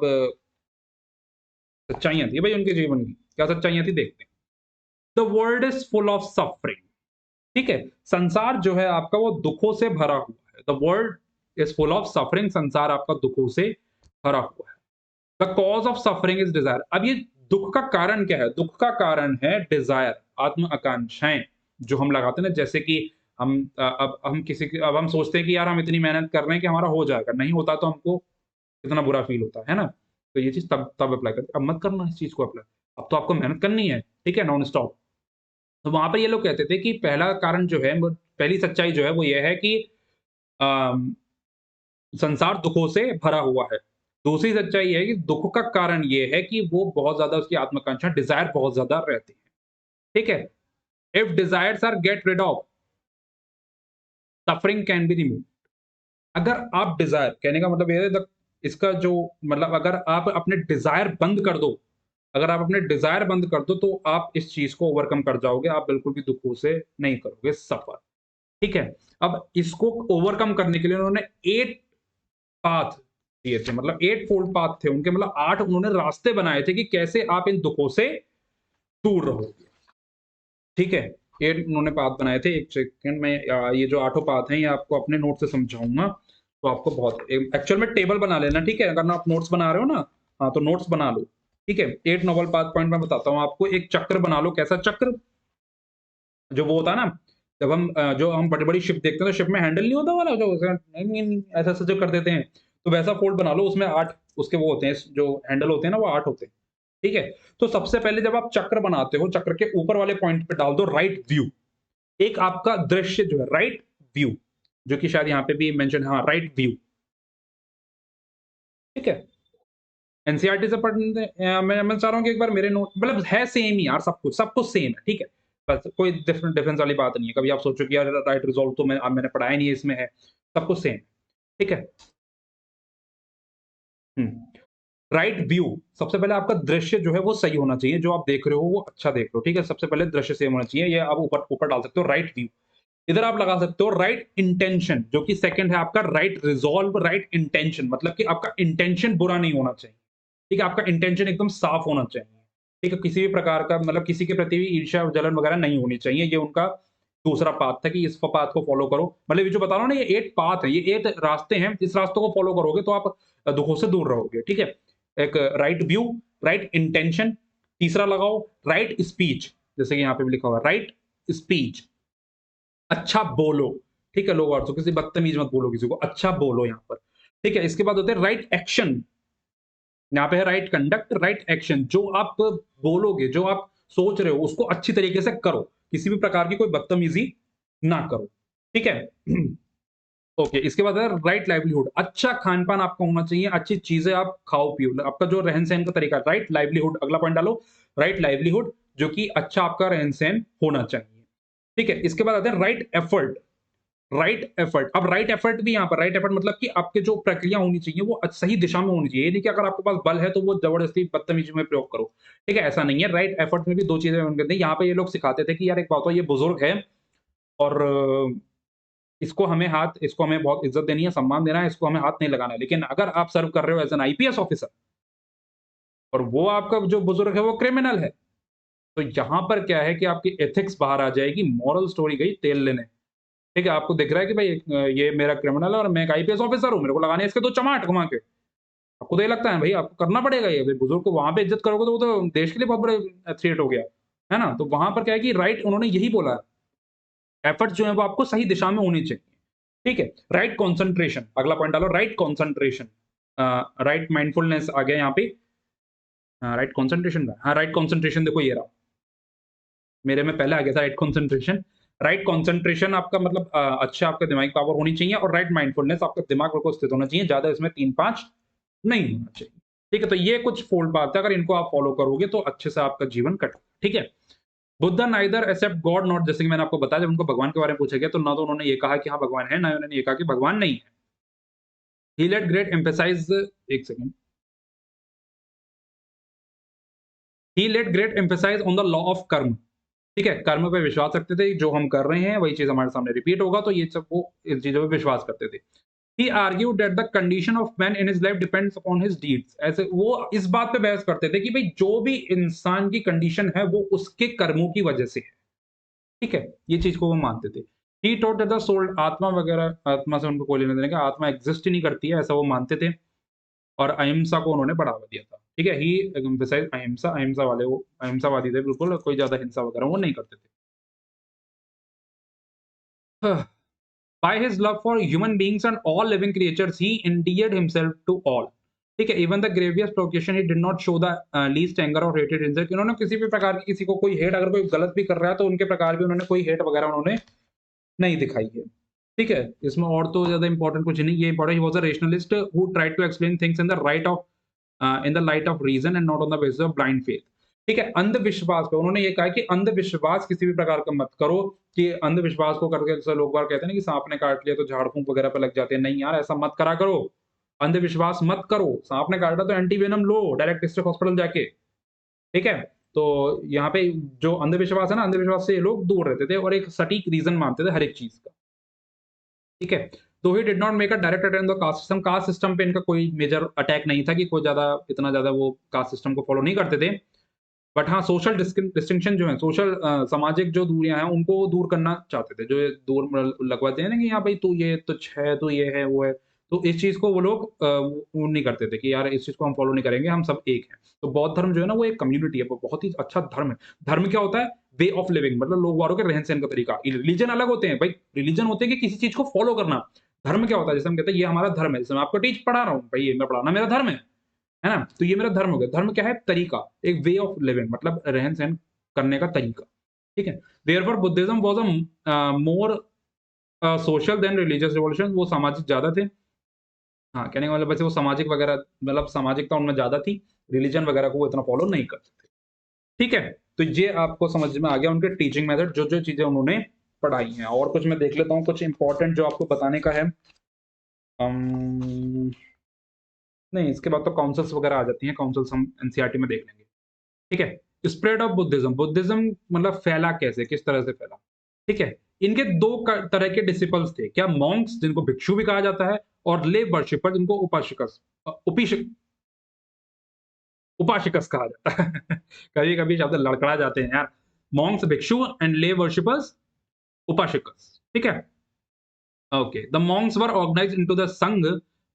सच्चाइयाँ थी भाई उनके जीवन की। क्या सच्चाइयाँ थी देखते हैं। The world is full of suffering, ठीक है? संसार जो है आपका वो दुखों से भरा हुआ है। The world is full of suffering, संसार आपका दुखों से भरा हुआ है। The cause of suffering is desire, अब ये दुःख का कारण क्या है? दुःख का कारण है डिज़ायर, आत्म आकांक्षाएँ, जो हम लगाते हैं ना, जैसे कि अब हम सोचते हैं कि यार हम इतनी मेहनत कर रहे हैं कि हमारा हो जाएगा, नहीं होता तो हमको कितना बुरा फ़ील होता है ना? तो ये चीज़ तब तब अप्लाई करते हैं, अब मत करना इस चीज़ को अप्लाई। अब तो आपको मेहनत करनी है, ठीक है? Non stop. तो वहाँ पर ये लोग कहते थे कि पहला कारण जो है, वो पहली सच्चाई जो है वो ये है कि अम, संसार दुखों से भरा हुआ है। दूसरी सच्चाई ये है कि दुःख का कारण ये है कि वो बहुत ज़्यादा उसकी आत्माकांक्षा, डिज़ायर बहुत ज़्यादा रहती है, ठीक है? If desires are get rid of, suffering can be removed. अगर आप डिज़ायर, कहने का मतलब ये है, इसका जो मतलब, अगर आप अपने डिज़ायर बंद कर दो, अगर आप अपने डिज़ायर बंद कर दो, तो आप इस चीज़ को ओवरकम कर जाओगे, आप बिल्कुल भी दुखों से नहीं करोगे सफ़र, ठीक है? अब इसको ओवरकम करने के लिए उन्होंने 8 पाथ दिए थे, मतलब 8 फोल्ड पाथ थे उनके, मतलब 8 उन्होंने रास्ते बनाए थे कि कैसे आप इन दुखों से दूर रहोगे। ठीक है, ये उन्होंने पाथ बनाए थे। एक सेकंड में ये जो 8 पाथ हैं ये आपको अपने नोट से समझाऊंगा, तो आपको बहुत एक्चुअल में टेबल बना लेना। ठीक है, अगर आप नोट्स बना रहे हो ना, हाँ तो नोट्स बना लो। ठीक है, 8 नोबल पाथ पॉइंट मैं बताता हूँ आपको। एक चक्र बना लो। कैसा चक्र? जो वो होता है ना, जब हम जो हम बड़ी बड़ी शिप देखते हैं तो शिप में हैंडल नहीं होता वाला, जो ऐसा ऐसा जो कर देते हैं, तो वैसा फोल्ड बना लो। उसमें 8 उसके वो होते हैं, जो हैंडल होते हैं ना, वो 8 होते हैं। ठीक है, तो सबसे पहले जब आप चक्र बनाते हो, चक्र के ऊपर वाले पॉइंट पे डाल दो राइट व्यू। एक आपका दृश्य जो है राइट व्यू, जो कि शायद यहाँ पे भी मेंशन, हाँ राइट व्यू। ठीक है, एनसीईआरटी से पढ़ने मैं चाह रहा हूँ कि एक बार मेरे नोट, मतलब है सेम ही यार, सब कुछ सेम है। ठीक है, बस कोई डिफरेंस वाली बात नहीं है। कभी आप सोचो कि यार राइट रिजॉल्व तो मैंने पढ़ाया नहीं है, इसमें है, सब कुछ सेम। ठीक है। राइट व्यू, सबसे पहले आपका दृश्य जो है वो सही होना चाहिए, जो आप देख रहे हो वो अच्छा देख रहे हो। ठीक है, सबसे पहले दृश्य सेम होना चाहिए। ये आप ऊपर ऊपर डाल सकते हो राइट व्यू। इधर आप लगा सकते हो राइट इंटेंशन, जो कि सेकंड है आपका राइट रिजॉल्व। राइट इंटेंशन मतलब कि आपका इंटेंशन बुरा नहीं होना चाहिए। ठीक है, आपका इंटेंशन एकदम साफ होना चाहिए। ठीक है, किसी भी प्रकार का मतलब किसी के प्रति भी ईर्ष्या और जलन वगैरह नहीं होनी चाहिए। ये उनका दूसरा पाथ था कि इस पाथ को फॉलो करो। मतलब ये जो बता रहा हूँ ना, ये 8 पाथ है, ये 8 रास्ते हैं। इस रास्तों को फॉलो करोगे तो आप दुखों से दूर रहोगे। ठीक है, एक राइट व्यू, राइट इंटेंशन। तीसरा लगाओ राइट स्पीच, जैसे कि यहाँ पे भी लिखा हुआ है राइट स्पीच। अच्छा बोलो। ठीक है, लोग और तो किसी बदतमीज मत बोलो, किसी को अच्छा बोलो यहाँ पर। ठीक है, इसके बाद होते हैं राइट एक्शन। यहाँ पे है राइट कंडक्ट, राइट एक्शन। जो आप बोलोगे, जो आप सोच रहे हो, उसको अच्छी तरीके से करो। किसी भी प्रकार की कोई बदतमीजी ना करो। ठीक है। ओके, इसके बाद है राइट लाइवलीहुड। अच्छा खान-पान आपका होना चाहिए, अच्छी चीज़ें आप खाओ-पियो। आपका जो रहन-सहन का तरीका, राइट लाइवलीहुड। अगला पॉइंट डालो, राइट लाइवलीहुड, जो कि अच्छा आपका रहन-सहन होना चाहिए। ठीक है, इसके बाद आता है राइट एफर्ट। राइट एफर्ट, अब राइट एफर्ट भी यहाँ पर राइट एफर्ट मतलब कि आपके जो प्रक्रिया होनी चाहिए वो सही दिशा में होनी चाहिए। ये नहीं कि अगर आपके पास बल है तो वो जबरदस्ती बदतमीजी में प्रयोग करो। ठीक है, ऐसा नहीं है। राइट एफर्ट में भी 2 चीज़ें होनी चाहिए। यहाँ पे ये लोग सिखाते थे कि यार एक बात हो, ये बुजुर्ग है और इसको हमें बहुत इज़्ज़त देनी है, सम्मान देना है, इसको हमें हाथ नहीं लगाना है। लेकिन अगर आप सर्व कर रहे हो एज़ एन आईपीएस ऑफिसर और वो आपका जो बुजुर्ग है वो क्रिमिनल है, तो यहाँ पर क्या है कि आपकी एथिक्स बाहर आ जाएगी, मॉरल स्टोरी गई तेल लेने। ठीक है, आपको दिख रहा है कि भाई ये मेरा क्रिमिनल है और मैं एक आईपीएस ऑफिसर हूँ, मेरे को लगाने हैं इसके 2 चमाट घुमा के। आपको तो ये लगता है भई आपको करना पड़ेगा ये, भई बुजुर्ग को वहाँ पे इज़्ज़त करोगे तो वो तो देश के लिए बहुत बड़े थ्रेट हो गया। है ना? तो वहाँ पर क्या है कि राइट उन्होंने यही बोला है, एफर्ट्स जो है वो आपको सही दिशा में होनी चाहिए। ठीक है, राइट कंसंट्रेशन, अगला पॉइंट डालो राइट कंसंट्रेशन। राइट माइंडफुलनेस आ गया यहाँ पे। राइट कंसंट्रेशन का, हाँ, राइट कंसंट्रेशन देखो ये रहा। मेरे में पहले आ गया था राइट कंसंट्रेशन। राइट कंसंट्रेशन आपका मतलब अच्छा आपका दिमागी पावर होनी चाहिए और राइट माइंडफुलनेस आपका दिमाग बिल्कुल स्थित होना चाहिए। ज़्यादा इसमें 3-5 नहीं होना चाहिए। ठीक है, तो ये कुछ फोल्ड बात है, अगर इनको आप फॉलो करोगे तो अच्छे से आपका जीवन कटेगा। ठीक है? Buddha neither accept God not, जैसे कि मैंने आपको बताया जब उनको भगवान के बारे में पूछा गया तो ना तो उन्होंने ये कहा कि हाँ भगवान है, ना उन्होंने ये कहा कि भगवान नहीं है। ही लेट ग्रेट एम्फसाइज, एक second, he laid great emphasise on the law of karma. ठीक है, कर्म पे विश्वास रखते थे, जो हम कर रहे हैं वही चीज़ हमारे सामने रिपीट होगा, तो ये सब वो इन चीज़ों पे विश्वास करते थे। He argued that the condition of man in his life depends upon his deeds. ऐसे वो इस बात पे बहस करते थे कि भई जो भी इंसान की कंडीशन है वो उसके कर्मों की वजह से है। ठीक है? ये चीज़ को वो मानते थे। He taught that the soul, आत्मा वगैरह, आत्मा से उनको कोई लेना-देना का, आत्मा एक्सिस्ट ही नहीं करती है, ऐसा वो मानते थे और अहिंसा को उन्होंने बढ़ावा दिया था। ठीक है? ही एम्फसाइज्ड अहिंसा, अहिंसा वाले वो अहिंसावादी थे बिल्कुल, कोई ज़्यादा हिंसा वगैरह वो नहीं करते थे। By his love for human beings and all living creatures, he endeared himself to all. ठीक है, even the gravest provocation he did not show the least anger or hatred in that। इन्होंने किसी भी प्रकार की किसी को कोई हेट, अगर कोई गलत भी कर रहा है तो उनके प्रकार भी उन्होंने कोई हेट वगैरह उन्होंने नहीं दिखाई है। ठीक है, इसमें और तो ज़्यादा इंपॉर्टेंट कुछ नहीं, ये important, he was a rationalist who tried to explain things in the light of reason and not on the basis of blind faith. ठीक है, अंधविश्वास पे उन्होंने ये कहा कि अंधविश्वास किसी भी प्रकार का मत करो, कि अंधविश्वास को करके जैसे लोग बाग कहते हैं ना कि सांप ने काट लिया तो झाड़-फूँक वगैरह पे लग जाते हैं। नहीं यार, ऐसा मत करा करो। अंधविश्वास मत करो। सांप ने काटा तो एंटी वेनम लो डायरेक्ट डिस्ट्रिक्ट हॉस्पिटल जाके। ठीक है? तो यहाँ पे जो अंधविश्वास है ना, अंधविश्वास से ये लोग दूर रहते थे और एक सटीक रीज़न मानते थे हर एक चीज़ का। ठीक है? तो he did not make a direct attack on the caste system. Caste system पे इनका कोई मेजर अटैक नहीं था कि कोई ज़्यादा इतना ज़्यादा वो कास्ट सिस्टम को फॉलो नहीं करते थे। बट हाँ, सोशल डिस्टिंक्शन जो है, सोशल सामाजिक जो दूरियाँ हैं, उनको वो दूर करना चाहते थे। जो ये दूर लगवाते हैं ना कि हाँ भाई तू ये तुच्छ है, तू ये है, वो है। तो इस चीज़ को वो लोग वो नहीं करते थे कि यार इस चीज़ को हम फॉलो नहीं करेंगे, हम सब एक हैं। तो बौद्ध धर्म जो है ना, वो एक कम्युनिटी है, वो बहुत ही अच्छा धर्म है। धर्म क्या होता है? वे ऑफ लिविंग, मतलब लोग वालों के रहन-सहन का तरीका। रिलीजन अलग होते हैं, भाई रिलीजन होते हैं कि किसी चीज़ को फॉलो करना। धर्म क्या होता है? जैसे हम कहते हैं ये हमारा धर्म है, जैसे मैं आपको पढ़ा रहा हूँ, भाई ये मैं पढ़ाना मेरा धर्म है ना? तो ये मेरा धर्म हो गया। धर्म क्या है? तरीका, एक वे ऑफ लिविंग, मतलब रहन-सहन करने का तरीका, ठीक है? Therefore Buddhism was more social than religious revolution, वो सामाजिक ज़्यादा थे। हाँ, कहने का मतलब वैसे वो सामाजिक वगैरह, मतलब सामाजिकता उनमें ज़्यादा थी, रिलिजन वगैरह को वो इतना फॉलो नहीं करते थे, ठीक है? तो ये आपको समझ में आ गया उनके टीचिंग मेथड, जो-जो चीज़ें उन्होंने पढ़ाई हैं। और कुछ मैं देख लेता हूँ, कुछ इम्पोर्टेंट जो आपको बताने का है। अम, नहीं, इसके बाद तो काउंसिल्स वगैरह आ जाती हैं, काउंसिल्स हम एनसीईआरटी में देख लेंगे। ठीक है? स्प्रेड ऑफ बुद्धिज्म, बुद्धिज्म मतलब फैला कैसे, किस तरह से फैला, ठीक है? इनके 2 तरह के डिसिपल्स थे, क्या मॉन्क्स जिनको भिक्षु भी कहा जाता है और ले वर्शिपर जिनको उपासिकस उपासिकस कहा जाता है। कभी-कभी शब्द लड़खड़ा जाते हैं यार। मॉन्क्स भिक्षु एंड ले वर्शिपर्स उपासिकस, ठीक है? Okay, the monks were organised into the sangha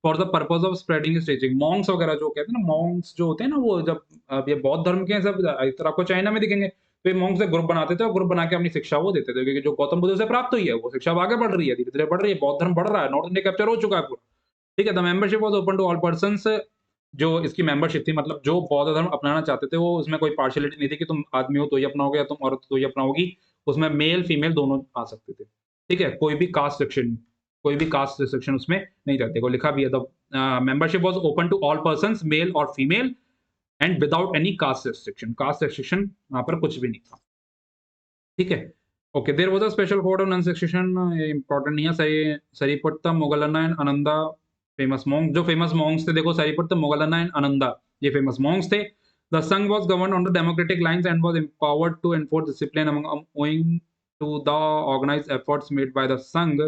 for the purpose of spreading his teaching. Monks वगैरह जो कहते हैं ना, मॉन्क्स जो होते हैं ना, वो जब अब ये बौद्ध धर्म के हैं सब, इधर आपको चाइना में दिखेंगे, तो ये मॉन्क्स एक ग्रुप बनाते थे और ग्रुप बना के अपनी शिक्षा वो देते थे, क्योंकि जो गौतम बुद्ध से प्राप्त हुई है, वो शिक्षा अब आगे बढ़ रही है, धीरे-धीरे बढ़ रही है, बौद्ध धर्म बढ़ रहा है, नॉर्थ इंडिया कैप्चर हो चुका है पूरा, ठीक है? The membership was open to all persons, जो इसकी मेंबरशिप थी, मतलब जो बौद्ध धर्म अपनाना चाहते थे, वो उसमें कोई पार्शियलिटी नहीं थी कि तुम आदमी हो तो ही अपनाओगे या तुम औरत हो तो ही अपनाओगी, उसमें मेल, फीमेल दोनों आ सकते थे, ठीक है? कोई भी कास्ट रिस्ट्रिक्शन उसमें नहीं रहती, वो लिखा भी है, the membership was open to all persons male और female and without any caste restriction वहाँ पर कुछ भी नहीं था, ठीक है? Okay, there was a special code on nun ये इम्पोर्टेंट नहीं है, Sariputta, Moggallana and Ananda famous monk, जो फेमस मोंक्स थे देखो, सरीपुट्टा, मोगलन्ना एंड आनंदा, ये फेमस मोंक्स थे। The sangha was governed on the democratic lines and was empowered to enforce discipline owing to the organized efforts made by the संघ,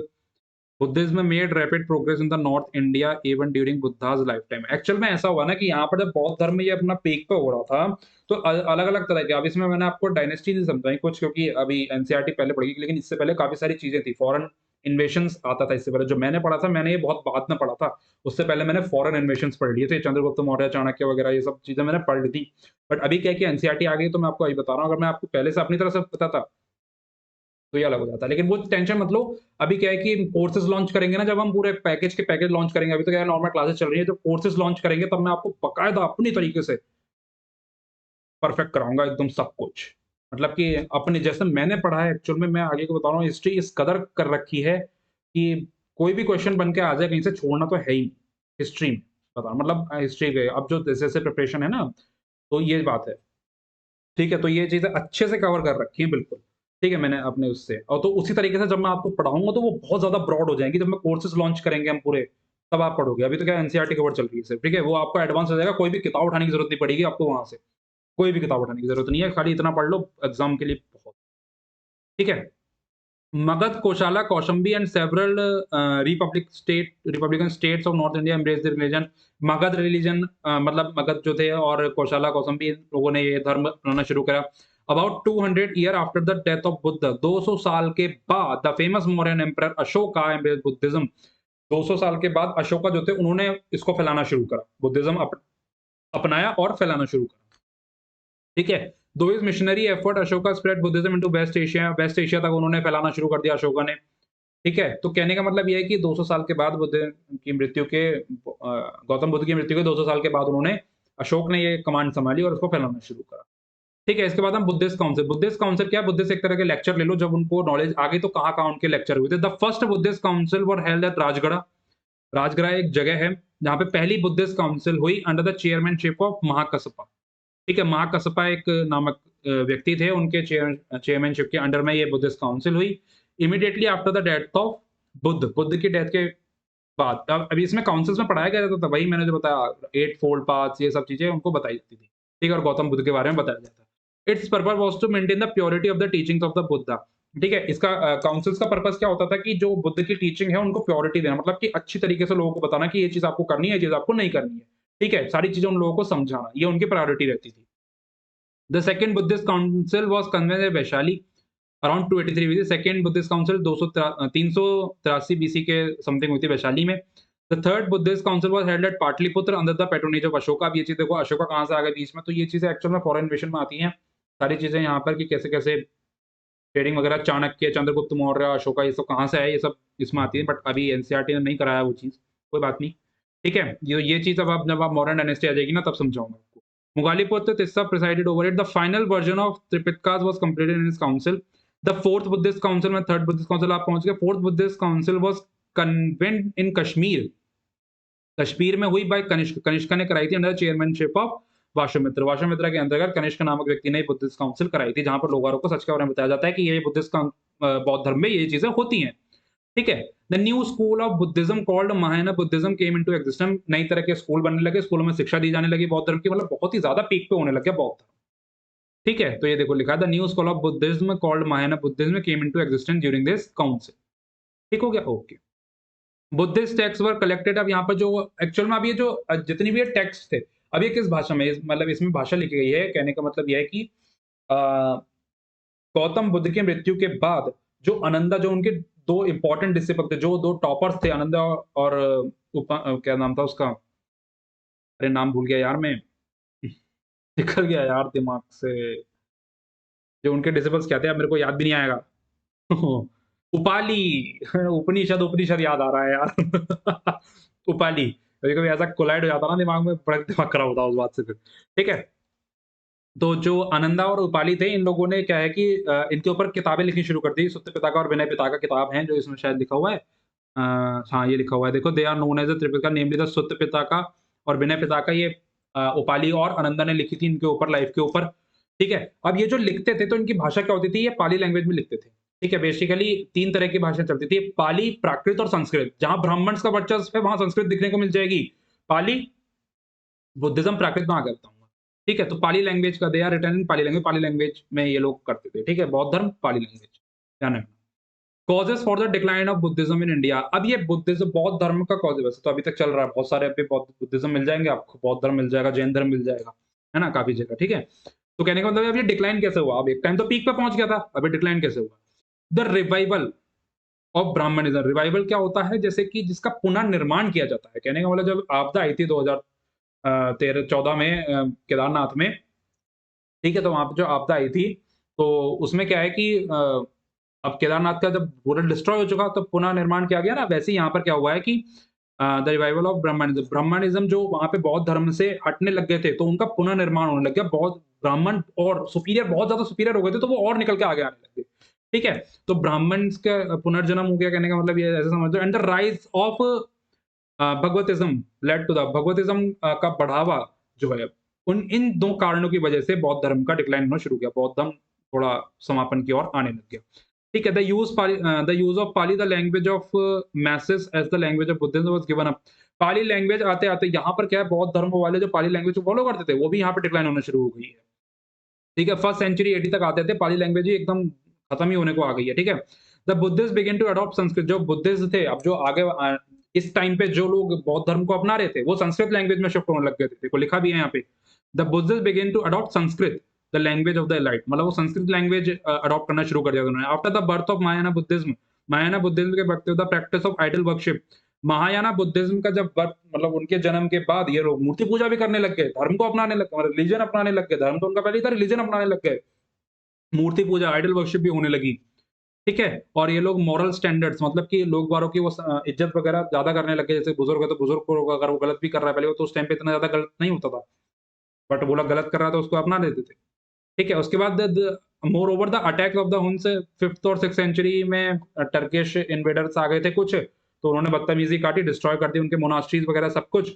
Buddhism made rapid progress in the north India even during Buddha's life time. Actual में ऐसा हुआ ना कि यहाँ पर जब बौद्ध धर्म ये अपना पीक पे हो रहा था, तो अलग अलग तरह के, अब इसमें मैंने आपको डायनेस्टी नहीं समझाई कुछ, क्योंकि अभी एनसीईआरटी पहले पढ़ी, लेकिन इससे पहले काफी सारी चीजें थी, फॉरेन इन्वेशंस आता था इससे पहले, जो मैंने पढ़ा था, मैंने ये बहुत बाद में पढ़ा था, उससे पहले मैंने फॉरेन इन्वेशंस पढ़ लिए थे, चंद्रगुप्त मौर्य, चाणक्य वगैरह, ये सब चीजें मैंने पढ़ ली थी। बट अभी क्या है कि एनसीईआरटी आ गई, तो मैं आपको अभी बता रहा हूँ, अगर मैं आपको पहले से अपनी तरफ से बताता तो ये अलग हो जाता है। लेकिन वो टेंशन मत लो, अभी क्या है कि कोर्सेज़ लॉन्च करेंगे ना, जब हम पूरे पैकेज के पैकेज लॉन्च करेंगे, अभी तो क्या है नॉर्मल क्लासेस चल रही है, जब कोर्सेज़ लॉन्च करेंगे तब मैं आपको बाकायदा अपनी तरीके से परफेक्ट कराऊँगा एकदम सब कुछ। मतलब कि अपने जैसे मैंने पढ़ा है, एक्चुअल में मैं आगे को बता रहा हूँ, हिस्ट्री इस कदर कर रखी है कि कोई भी क्वेश्चन बन के आ जाए कहीं से, छोड़ना तो है ही नहीं, हिस्ट्री में बता मतलब हिस्ट्री के अब जो जैसे-जैसे प्रिपरेशन है ना, तो ये बात है। ठीक है, तो ये चीज़ें अच्छे से कवर कर रखी हैं बिल्कुल। ठीक है, मैंने अपने उससे, और तो उसी तरीके से जब मैं आपको पढ़ाऊँगा तो वो बहुत ज़्यादा ब्रॉड हो जाएँगी, जब मैं कोर्सेज़ लॉन्च करेंगे हम पूरे, तब आप पढ़ोगे। अभी तो क्या एनसीईआरटी कवर चल रही है सिर्फ़, ठीक है? वो आपका एडवांस हो जाएगा, कोई भी किताब उठाने की ज़रूरत नहीं पड़ेगी आपको वहाँ से। कोई भी किताब उठाने की ज़रूरत नहीं है, खाली इतना पढ़ लो एग्ज़ाम के लिए बहुत, ठीक है? Magad, Koshala, Kaushambi and several Republican states of North India embraced the religion. Magadh religion मतलब मगध जो थे और कौशला कौशंबी लोगों ने ये धर्म अपनाना शुरू करा। About 200 year after the death of Buddha, 200 साल के बाद the famous Mauryan emperor Ashoka embraced Buddhism. 200 साल के बाद अशोका जो थे उन्होंने इसको फैलाना शुरू करा, बुद्धिज्म अपनाया और फैलाना शुरू करा। ठीक है? Through his missionary effort Ashoka spread Buddhism into West Asia तक उन्होंने फैलाना शुरू कर दिया अशोका ने। ठीक है? तो कहने का मतलब ये है कि 200 साल के बाद गौतम बुद्ध की मृत्यु के 200 साल के बाद उन्होंने अशोक ने ये कमांड सँभाली और उसको फैलाना शुरू करा। ठीक है? इसके बाद हम बुद्धिस्ट काउंसिल क्या है? बुद्धिस्ट एक तरह के लेक्चर ले लो, जब उनको नॉलेज आ गई तो कहाँ-कहाँ उनके लेक्चर हुए थे। The first Buddhist council were held at Rajgarh. Rajgarh एक जगह है, जहाँ पे पहली बुद्धिस्ट काउंसिल हुई अंडर द चेयरमैनशिप ऑफ महाकसपा। ठीक है, महाकसपा एक नामक व्यक्ति थे, उनके चेयरमैनशिप के अंडर में ये बुद्धिस्ट काउंसिल हुई। Immediately after the death of Buddha की डेथ के बाद, अब अभी इसमें काउंसिल्स में पढ़ाया गया जाता था, वही मैंने जो बताया, एट फोल्ड पाथ्स, ये सब चीज़ें उनको बताई जाती थी। ठीक है, और गौतम बुद्ध के बारे में बताया जाता है। Its purpose was to maintain the purity of the teachings of the Buddha. ठीक है, इसका काउंसिल्स का पर्पस क्या होता था कि जो बुद्ध की टीचिंग है उनको प्योरिटी देना, मतलब कि अच्छी तरीके से लोगों को बताना कि ये चीज़ आपको करनी है, ये चीज़ आपको नहीं करनी है। ठीक है, सारी चीज़ें उन लोगों को समझाना, ये उनकी प्रायोरिटी रहती थी। The second Buddhist council was convened at Vaishali around 283 BC. Second Buddhist council 383 BC के समथिंग हुई थी वैशाली में। The third Buddhist council was held at Pataliputra under the patronage of Ashoka. अब ये चीज देखो अशोका कहाँ से आ गए बीच में, तो ये चीजें एक्चुअल में फॉरेन इन्वेशन में आती हैं सारी चीजें यहाँ पर कि कैसे कैसे ट्रेडिंग वगैरह, चाणक्य, चंद्रगुप्त मौर्य, अशोका, ये सब कहाँ से आए, ये सब इसमें आती है। बट अभी एनसीईआरटी ने नहीं कराया वो चीज, कोई बात नहीं, ठीक है। ये चीज अब जब आप मॉडर्न डायनेस्टी आ जाएगी ना तब समझाऊंगा आपको। Moggaliputta Tissa presided over it. The final version of Tripitakas was completed in his council. The fourth Buddhist council में, थर्ड बुद्धिस्ट काउंसिल आप पहुंच गए। Fourth Buddhist council was convened in Kashmir. Kashmir में हुई बाय कनिष्क। कनिष्क ने कराई थी अंडर चेयरमैनशिप ऑफ वाशुमित्र। वाशुमित्र के अंतर्गत कनिष्क नामक व्यक्ति ने बुद्धिस्ट काउंसिल कराई थी, जहां पर लोगों को सच के बारे में बताया जाता है कि ये बुद्धिस्ट बौद्ध धर्म में ये चीजें होती हैं, ठीक है। The new school of Buddhism called Mahayana Buddhism came into existence. नई तरह के स्कूल बनने लगे, स्कूलों में शिक्षा दी जाने लगी बौद्ध धर्म की, मतलब बहुत ही ज्यादा पीक पे होने लग गया बौद्ध धर्म, ठीक है। तो ये देखो लिखा है the new school of Buddhism called Mahayana Buddhism came into existence during this council, ठीक हो गया, ओके। बुद्धिस्ट टेक्स्ट वर कलेक्टेड। अब यहाँ पर जो एक्चुअल में अब ये जो जितनी भी टेक्स्ट थे, अब ये किस भाषा में, मतलब इसमें भाषा लिखी गई है, कहने का मतलब यह है कि गौतम बुद्ध की मृत्यु के बाद जो अनंदा, जो उनके दो इंपॉर्टेंट डिसिपल थे, जो दो टॉपर्स थे, अनंदा और क्या नाम था उसका, अरे नाम भूल गया यार मैं, निकल गया यार दिमाग से। जो उनके डिसिपल्स क्या थे, अब मेरे को याद भी नहीं आएगा। उपाली। उपनिषद उपनिषद याद आ रहा है यार। उपाली। कभी कभी ऐसा कोलाइड हो जाता ना दिमाग में, बड़ा दिमाग खराब होता है उस बात से फिर, ठीक है। तो जो आनंदा और उपाली थे, इन लोगों ने क्या है कि इनके ऊपर किताबें लिखनी शुरू कर दी। सुत्त पिता का और विनय पिता का किताब है जो इसमें शायद लिखा हुआ है। हाँ, ये लिखा हुआ है, देखो, they are known as a Tripitaka, namely the Sutta Pitaka का और विनय पिता का। ये उपाली और आनंदा ने लिखी थी इनके ऊपर, लाइफ के ऊपर, ठीक है। अब ये जो लिखते थे तो इनकी भाषा क्या होती थी, ये पाली लैंग्वेज में लिखते थे, ठीक है। बेसिकली 3 तरह की भाषा चलती थी, पाली, प्राकृत और संस्कृत। जहाँ ब्राह्मण्स का वर्चस्व है वहाँ संस्कृत दिखने को मिल जाएगी। पाली, बुद्धिज्म प्राकृत में आ गया बताऊंगा, ठीक है। तो पाली लैंग्वेज का, they are written in Pali language, Pali language में ये लोग करते थे, ठीक है। बौद्ध धर्म पाली लैंग्वेज, ध्यान रखना। Causes for the decline of Buddhism in India. अब ये बुद्धिज्म, बौद्ध धर्म का कॉज वैसे तो अभी तक चल रहा है, बहुत सारे अभी बुद्धिज्म मिल जाएंगे आपको, बौद्ध धर्म मिल जाएगा, जैन धर्म मिल जाएगा, है ना, काफी जगह, ठीक है। तो कहने का मतलब अब ये डिक्लाइन कैसे हुआ, अब एक टाइम तो पीक पे पहुंच गया था, अभी डिक्लाइन कैसे हुआ। The revival of Brahmanism. Revival क्या होता है, जैसे कि जिसका पुनर्निर्माण किया जाता है। कहने का मतलब जब आपदा आई थी 2013-14 में केदारनाथ में, ठीक है, तो वहां पे जो आपदा आई थी, तो उसमें क्या है कि अब केदारनाथ का जब पूरा डिस्ट्रॉय हो चुका तो पुनः निर्माण किया गया ना, वैसे ही यहाँ पर क्या हुआ है कि the revival of Brahmanism. Brahmanism जो वहां पे बौद्ध धर्म से हटने लग गए थे, तो उनका पुनर्निर्माण होने लग गया। बहुत ब्राह्मण और सुपीरियर, बहुत ज्यादा सुपीरियर हो गए थे, तो वो और निकल के आगे आने लग गए, ठीक है। तो ब्राह्मण का पुनर्जन्म हो गया, कहने का मतलब ये ऐसे समझ लो। And the rise of Bhagavatism led to the, Bhagavatism का बढ़ावा जो है, उन इन 2 कारणों की वजह से बौद्ध धर्म का डिक्लाइन होना शुरू किया, बौद्ध धर्म थोड़ा समापन की ओर आने लग गया, ठीक है। The use of Pali, the language of masses as the language of Buddhism was given up. Pali language आते आते यहाँ पर क्या है, बौद्ध धर्म वाले जो पाली लैंग्वेज को फॉलो करते थे वो भी यहाँ पे डिक्लाइन होना शुरू हो गई है, ठीक है। फर्स्ट सेंचुरी एडी तक आते थे, पाली लैंग्वेज ही एकदम खत्म ही होने को आ गई है, ठीक है। The Buddhist begin to adopt Sanskrit. जो बुद्धिस्ट थे, अब जो आगे इस टाइम पे जो लोग बौद्ध धर्म को अपना रहे थे, वो संस्कृत लैंग्वेज में शिफ्ट होने लग गए थे, देखो लिखा भी है यहाँ पे। The Buddhist begin to adopt Sanskrit the language of the elite, मतलब वो संस्कृत लैंग्वेज अडॉप्ट करना शुरू कर दिया उन्होंने। After the birth of Mahayana Buddhism, Mahayana Buddhism के वक्त the practice of idol worship. Mahayana Buddhism का जब बर्थ, मतलब उनके जन्म के बाद ये लोग मूर्ति पूजा भी करने लग गए, धर्म को अपनाने लग गए, रिलीजन अपनाने लग गए। धर्म तो उनका पहले ही था, रिलीजन अपनाने लग गए, मूर्ति पूजा, आइडल वर्शिप भी होने लगी, ठीक है। और ये लोग मॉरल स्टैंडर्ड्स, मतलब कि लोग बारों की वो इज्जत वगैरह ज्यादा करने लगे। जैसे बुजुर्ग है तो बुजुर्ग को अगर वो गलत भी कर रहा है, पहले वो तो उस टाइम पे इतना ज्यादा गलत नहीं होता था, बट वो लोग गलत कर रहा था उसको अपना देते थे, ठीक है। उसके बाद more over the attack of the Hund's, 5th और 6th सेंचुरी में टर्किश इन्वेडर्स आ गए थे कुछ, तो उन्होंने बदतमीजी काटी, डिस्ट्रॉय कर दी उनके मोनास्ट्रीज वगैरह सब कुछ।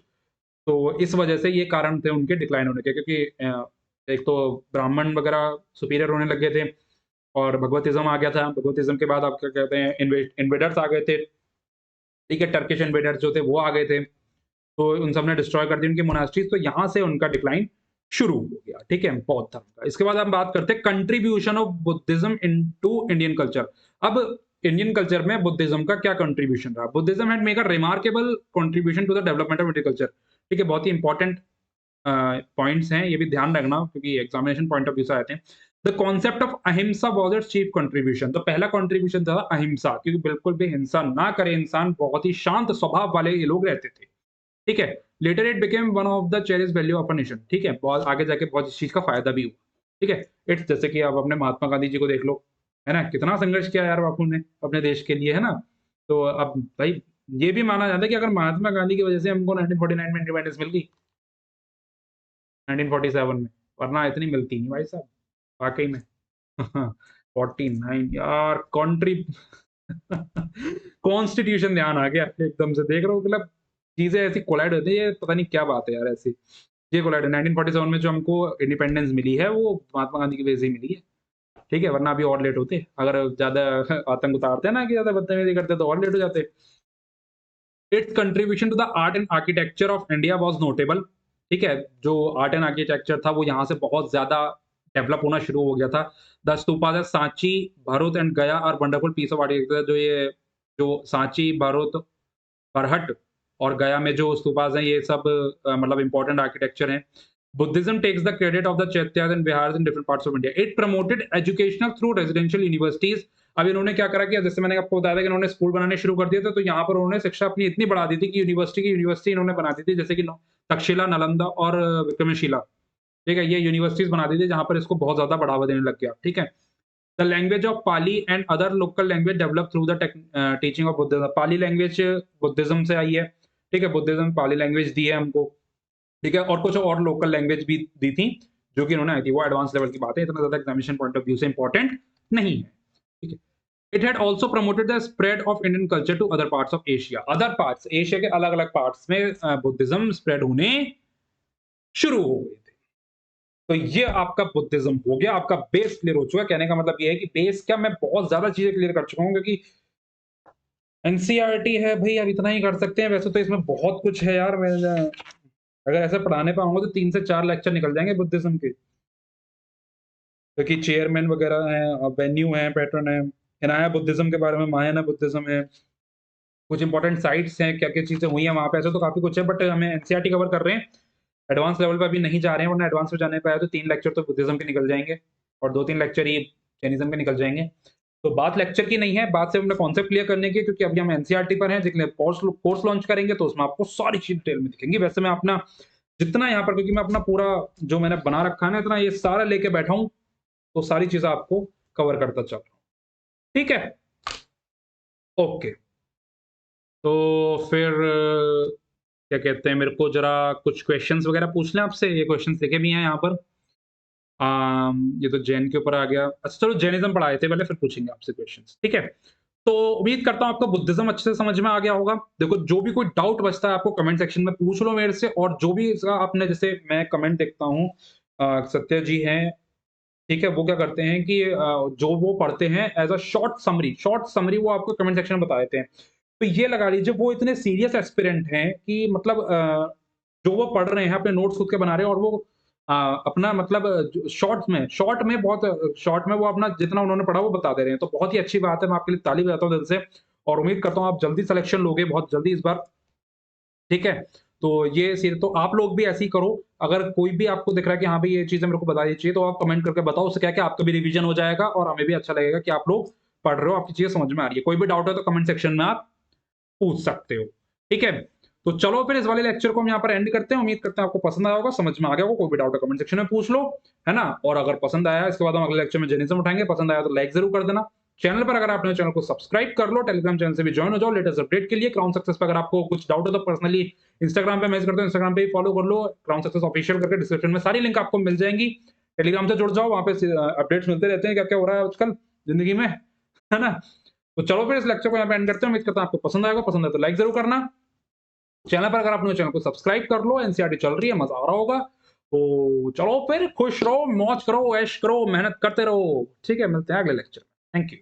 तो इस वजह से ये कारण थे उनके डिक्लाइन होने के, क्योंकि एक तो ब्राह्मण वगैरह सुपीरियर होने लग गए थे और भगवतिज्म आ गया था। भगवतिज्म के बाद आप क्या कहते हैं, इन्वेडर्स आ गए थे, ठीक है। टर्किश इन्वेडर्स जो थे वो आ गए थे, तो उन सब ने डिस्ट्रॉय कर दी उनकी मोनास्ट्रीज, तो यहाँ से उनका डिक्लाइन शुरू हो गया, ठीक है, बौद्ध धर्म का। इसके बाद हम बात करते हैं contribution of Buddhism into Indian culture. अब इंडियन कल्चर में बुद्धिज्म का क्या कंट्रीब्यूशन रहा। Buddhism had make a remarkable contribution to the development of Indian culture, ठीक है, बहुत ही इंपॉर्टेंट पॉइंट्स हैं, ये भी ध्यान रखना क्योंकि एग्जामिनेशन पॉइंट ऑफ व्यू से आते हैं। द कॉन्सेप्ट ऑफ अहिंसा वाज इट्स चीफ कंट्रीब्यूशन। तो पहला कंट्रीब्यूशन था अहिंसा, क्योंकि बिल्कुल भी हिंसा ना करे इंसान, बहुत ही शांत स्वभाव वाले ये लोग रहते थे। ठीक है? Later it became one of the cherished value of a nation. ठीक है? बहुत आगे जाके बहुत इस चीज़ का फ़ायदा भी हुआ। ठीक है? इट्स जैसे कि आप अपने महात्मा गांधी जी को देख लो, है ना? कितना संघर्ष किया यार बापू ने अपने देश के लिए, है ना? तो अब भाई ये भी माना जाता है कि अगर महात्मा गांधी की वजह से हमको 1949 में इंडिपेंडेंस मिल गई, 1947 में, वरना इतनी मिलती नहीं भाई साहब, वाक़ई में। 49 यार कंट्री कॉन्स्टिट्यूशन ध्यान आ गया एकदम से, देख रहे हो मतलब चीज़ें ऐसी कोलाइड होती है, पता नहीं क्या बात है यार ऐसी। ये कोलाइड है 1947 में जो हमको इंडिपेंडेंस मिली है वो महात्मा गांधी की वजह से ही मिली है। ठीक है? वरना अभी और लेट होते। अगर ज़्यादा आतंक उतारते ना कि ज़्यादा बदतमीज़ी करते तो और लेट हो जाते। Its contribution to the art and architecture of India was notable. ठीक है? जो आर्ट एंड आर्किटेक्चर था वो यहाँ से बहुत ज़्यादा डेवलप होना शुरू हो गया था। The stupas at Sanchi, Bharhut and Gaya are wonderful piece of architecture. जो सांची, भरूच, बरहट और गया में जो स्तूपास हैं ये सब मतलब इम्पोर्टेंट आर्किटेक्चर हैं। Buddhism takes the credit of the chaityas and viharas in different parts of India. It promoted educational through residential universities. अब इन्होंने क्या करा कि जैसे मैंने आपको बताया था कि इन्होंने स्कूल बनाने शुरू कर दिए थे, तो यहाँ पर उन्होंने शिक्षा अपनी इतनी बढ़ा दी थी कि यूनिवर्सिटी की यूनिवर्सिटी इन्होंने बना दी थी, जैसे कि तक्षशिला, नालंदा और विक्रमशिला। ठीक है? ये यूनिवर्सिटीज बना दी थी जहाँ पर इसको बहुत ज़्यादा बढ़ावा देने लग गया। ठीक है? The language of Pali and other local language develop through the teaching of Buddhism. Pali language Buddhism से आई है। ठीक है? बुद्धिज्म पाली लैंग्वेज दी है हमको। ठीक है? और कुछ और लोकल लैंग्वेज भी दी थी, जो कि इन्होंने आई थी। वो एडवांस लेवल की बात है, इतना ज़्यादा एग्जामिनेशन पॉइंट ऑफ व्यू से इंपॉर्टेंट नहीं है। ठीक है? It had also promoted the spread of Indian culture to other parts of Asia. Other parts, Asia के अलग-अलग पार्ट्स में बुद्धिज्म स्प्रेड होने शुरू हो गए थे। तो ये आपका बुद्धिज्म हो गया, आपका बेस क्लियर हो चुका है। कहने का मतलब ये है कि बेस क्या, मैं बहुत ज़्यादा चीज़ें क्लियर कर चुका हूँ क्योंकि एनसीईआरटी है भई, अब इतना ही कर सकते हैं। वैसे तो इसमें बहुत कुछ है यार, मैं अगर ऐसे पढ़ाने पाऊँगा तो 3 से 4 लेक्चर निकल जाएँगे बुद्धिज्म के। क्योंकि चेयरमैन वगैरह हैं, वेन्यू है, पैटर्न है, हिनाया बुद्धिज्म के बारे में, महायाना बुद्धिज्म है, कुछ इंपॉर्टेंट साइट्स हैं, क्या-क्या चीज़ें हुई हैं वहाँ पे, ऐसा तो काफ़ी कुछ है, बट हमें एनसीईआरटी कवर कर रहे हैं। एडवांस लेवल पे अभी नहीं जा रहे हैं, वरना एडवांस में जाने पे आए तो 3 लेक्चर तो बुद्धिज्म के निकल जाएँगे और 2-3 लेक्चर ही जैनिज़्म के निकल जाएँगे। तो बात लेक्चर की नहीं है, बात सिर्फ अपना कॉन्सेप्ट क्लियर करने की है, क्योंकि अभी हम एनसीईआरटी पर हैं, जितने कोर्स लॉन्च करेंगे तो उसमें आपको सारी चीज़ डिटेल में दिखेंगी। वैसे मैं अपना जितना यहाँ पर, क्योंकि मैं अपना पूरा जो मैंने बना रखा है ना, इतना ये सारा लेके बैठा हूँ, तो सारी चीज़ें आपको कवर करता चल रहा हूँ। ठीक है? ओके। तो फिर क्या कहते हैं, मेरे को ज़रा कुछ क्वेश्चन्स वगैरह पूछने हैं आपसे, ये क्वेश्चन्स लिखे भी हैं यहाँ पर। ये तो जैन के ऊपर आ गया। अच्छा चलो जैनिज़्म पढ़ाए थे पहले, फिर पूछेंगे आपसे क्वेश्चन्स, ठीक है? तो उम्मीद करता हूँ आपको बुद्धिज़्म अच्छे से समझ में आ गया होगा। देखो जो भी कोई डाउट बचता है आपको कमेंट सेक्शन में पूछ लो मेरे से, और जो भी इसका आपने, जैसे मैं कमेंट देखता हूँ सत्या जी हैं, ठीक है? वो क्या करते हैं कि जो वो पढ़ते हैं एज़ अ शॉर्ट समरी वो आपको कमेंट सेक्शन में बता देते हैं। तो ये लगा लीजिए वो इतने सीरियस एस्पिरेंट हैं कि मतलब जो वो पढ़ रहे हैं, अपने नोट्स खुद के बना रहे हैं, और वो अपना मतलब शॉर्ट में वो अपना जितना उन्होंने पढ़ा वो बता दे रहे हैं। तो बहुत ही अच्छी बात है, मैं आपके लिए ताली बजाता हूँ दिल से, और उम्मीद करता हूँ आप जल्दी सिलेक्शन लोगे, बहुत जल्दी इस बार, ठीक है? तो ये सिर्फ तो आप लोग भी ऐसे ही करो। अगर कोई भी आपको दिख रहा है कि हाँ भाई ये चीज़ें मेरे को बतानी चाहिए, तो आप कमेंट करके बताओ। उससे क्या है कि आपका भी रिवीजन हो जाएगा और हमें भी अच्छा लगेगा कि आप लोग पढ़ रहे हो, आपकी चीज़ें समझ में आ रही है। कोई भी डाउट है तो कमेंट सेक्शन में आप पूछ सकते हो, ठीक है? तो चलो फिर इस वाले लेक्चर को हम यहाँ पर एंड करते हैं। उम्मीद करते हैं आपको पसंद आया होगा, समझ में आ गया होगा। कोई भी डाउट है कमेंट सेक्शन में पूछ लो, है ना? और अगर पसंद आया, इसके बाद हम अगले लेक्चर में जर्नलिज्म उठाएँगे। पसंद आया तो लाइक ज़रूर कर देना। चैनल पर अगर आपने चैनल को सब्सक्राइब कर लो, टेलीग्राम चैनल से भी जॉइन हो जाओ लेटेस्ट अपडेट के लिए। क्राउन सक्सेस पे अगर आपको कुछ डाउट हो तो पर्सनली इंस्टाग्राम पे मैसेज करते हो, इंस्टाग्राम पे भी फॉलो कर लो, क्राउन सक्सेस ऑफिशियल करके डिस्क्रिप्शन में सारी लिंक आपको मिल जाएँगी। टेलीग्राम से जुड़ जाओ, वहाँ पे अपडेट्स मिलते रहते हैं, क्या-क्या हो रहा है आजकल ज़िंदगी में, है ना? तो चलो फिर इस लेक्चर को यहाँ पे एंड करते हैं। उम्मीद करता हूँ आपको पसंद आएगा। पसंद आए तो लाइक ज़रूर करना। चैनल पर अगर आपने चैनल को सब्सक्राइब कर लो, एनसीईआरटी चल रही है, मज़ा आ रहा होगा। तो चलो फिर खुश रहो, मौज करो, ऐश करो, मेहनत करते रहो। ठीक है? मिलते हैं अगले लेक्चर में। Thank you.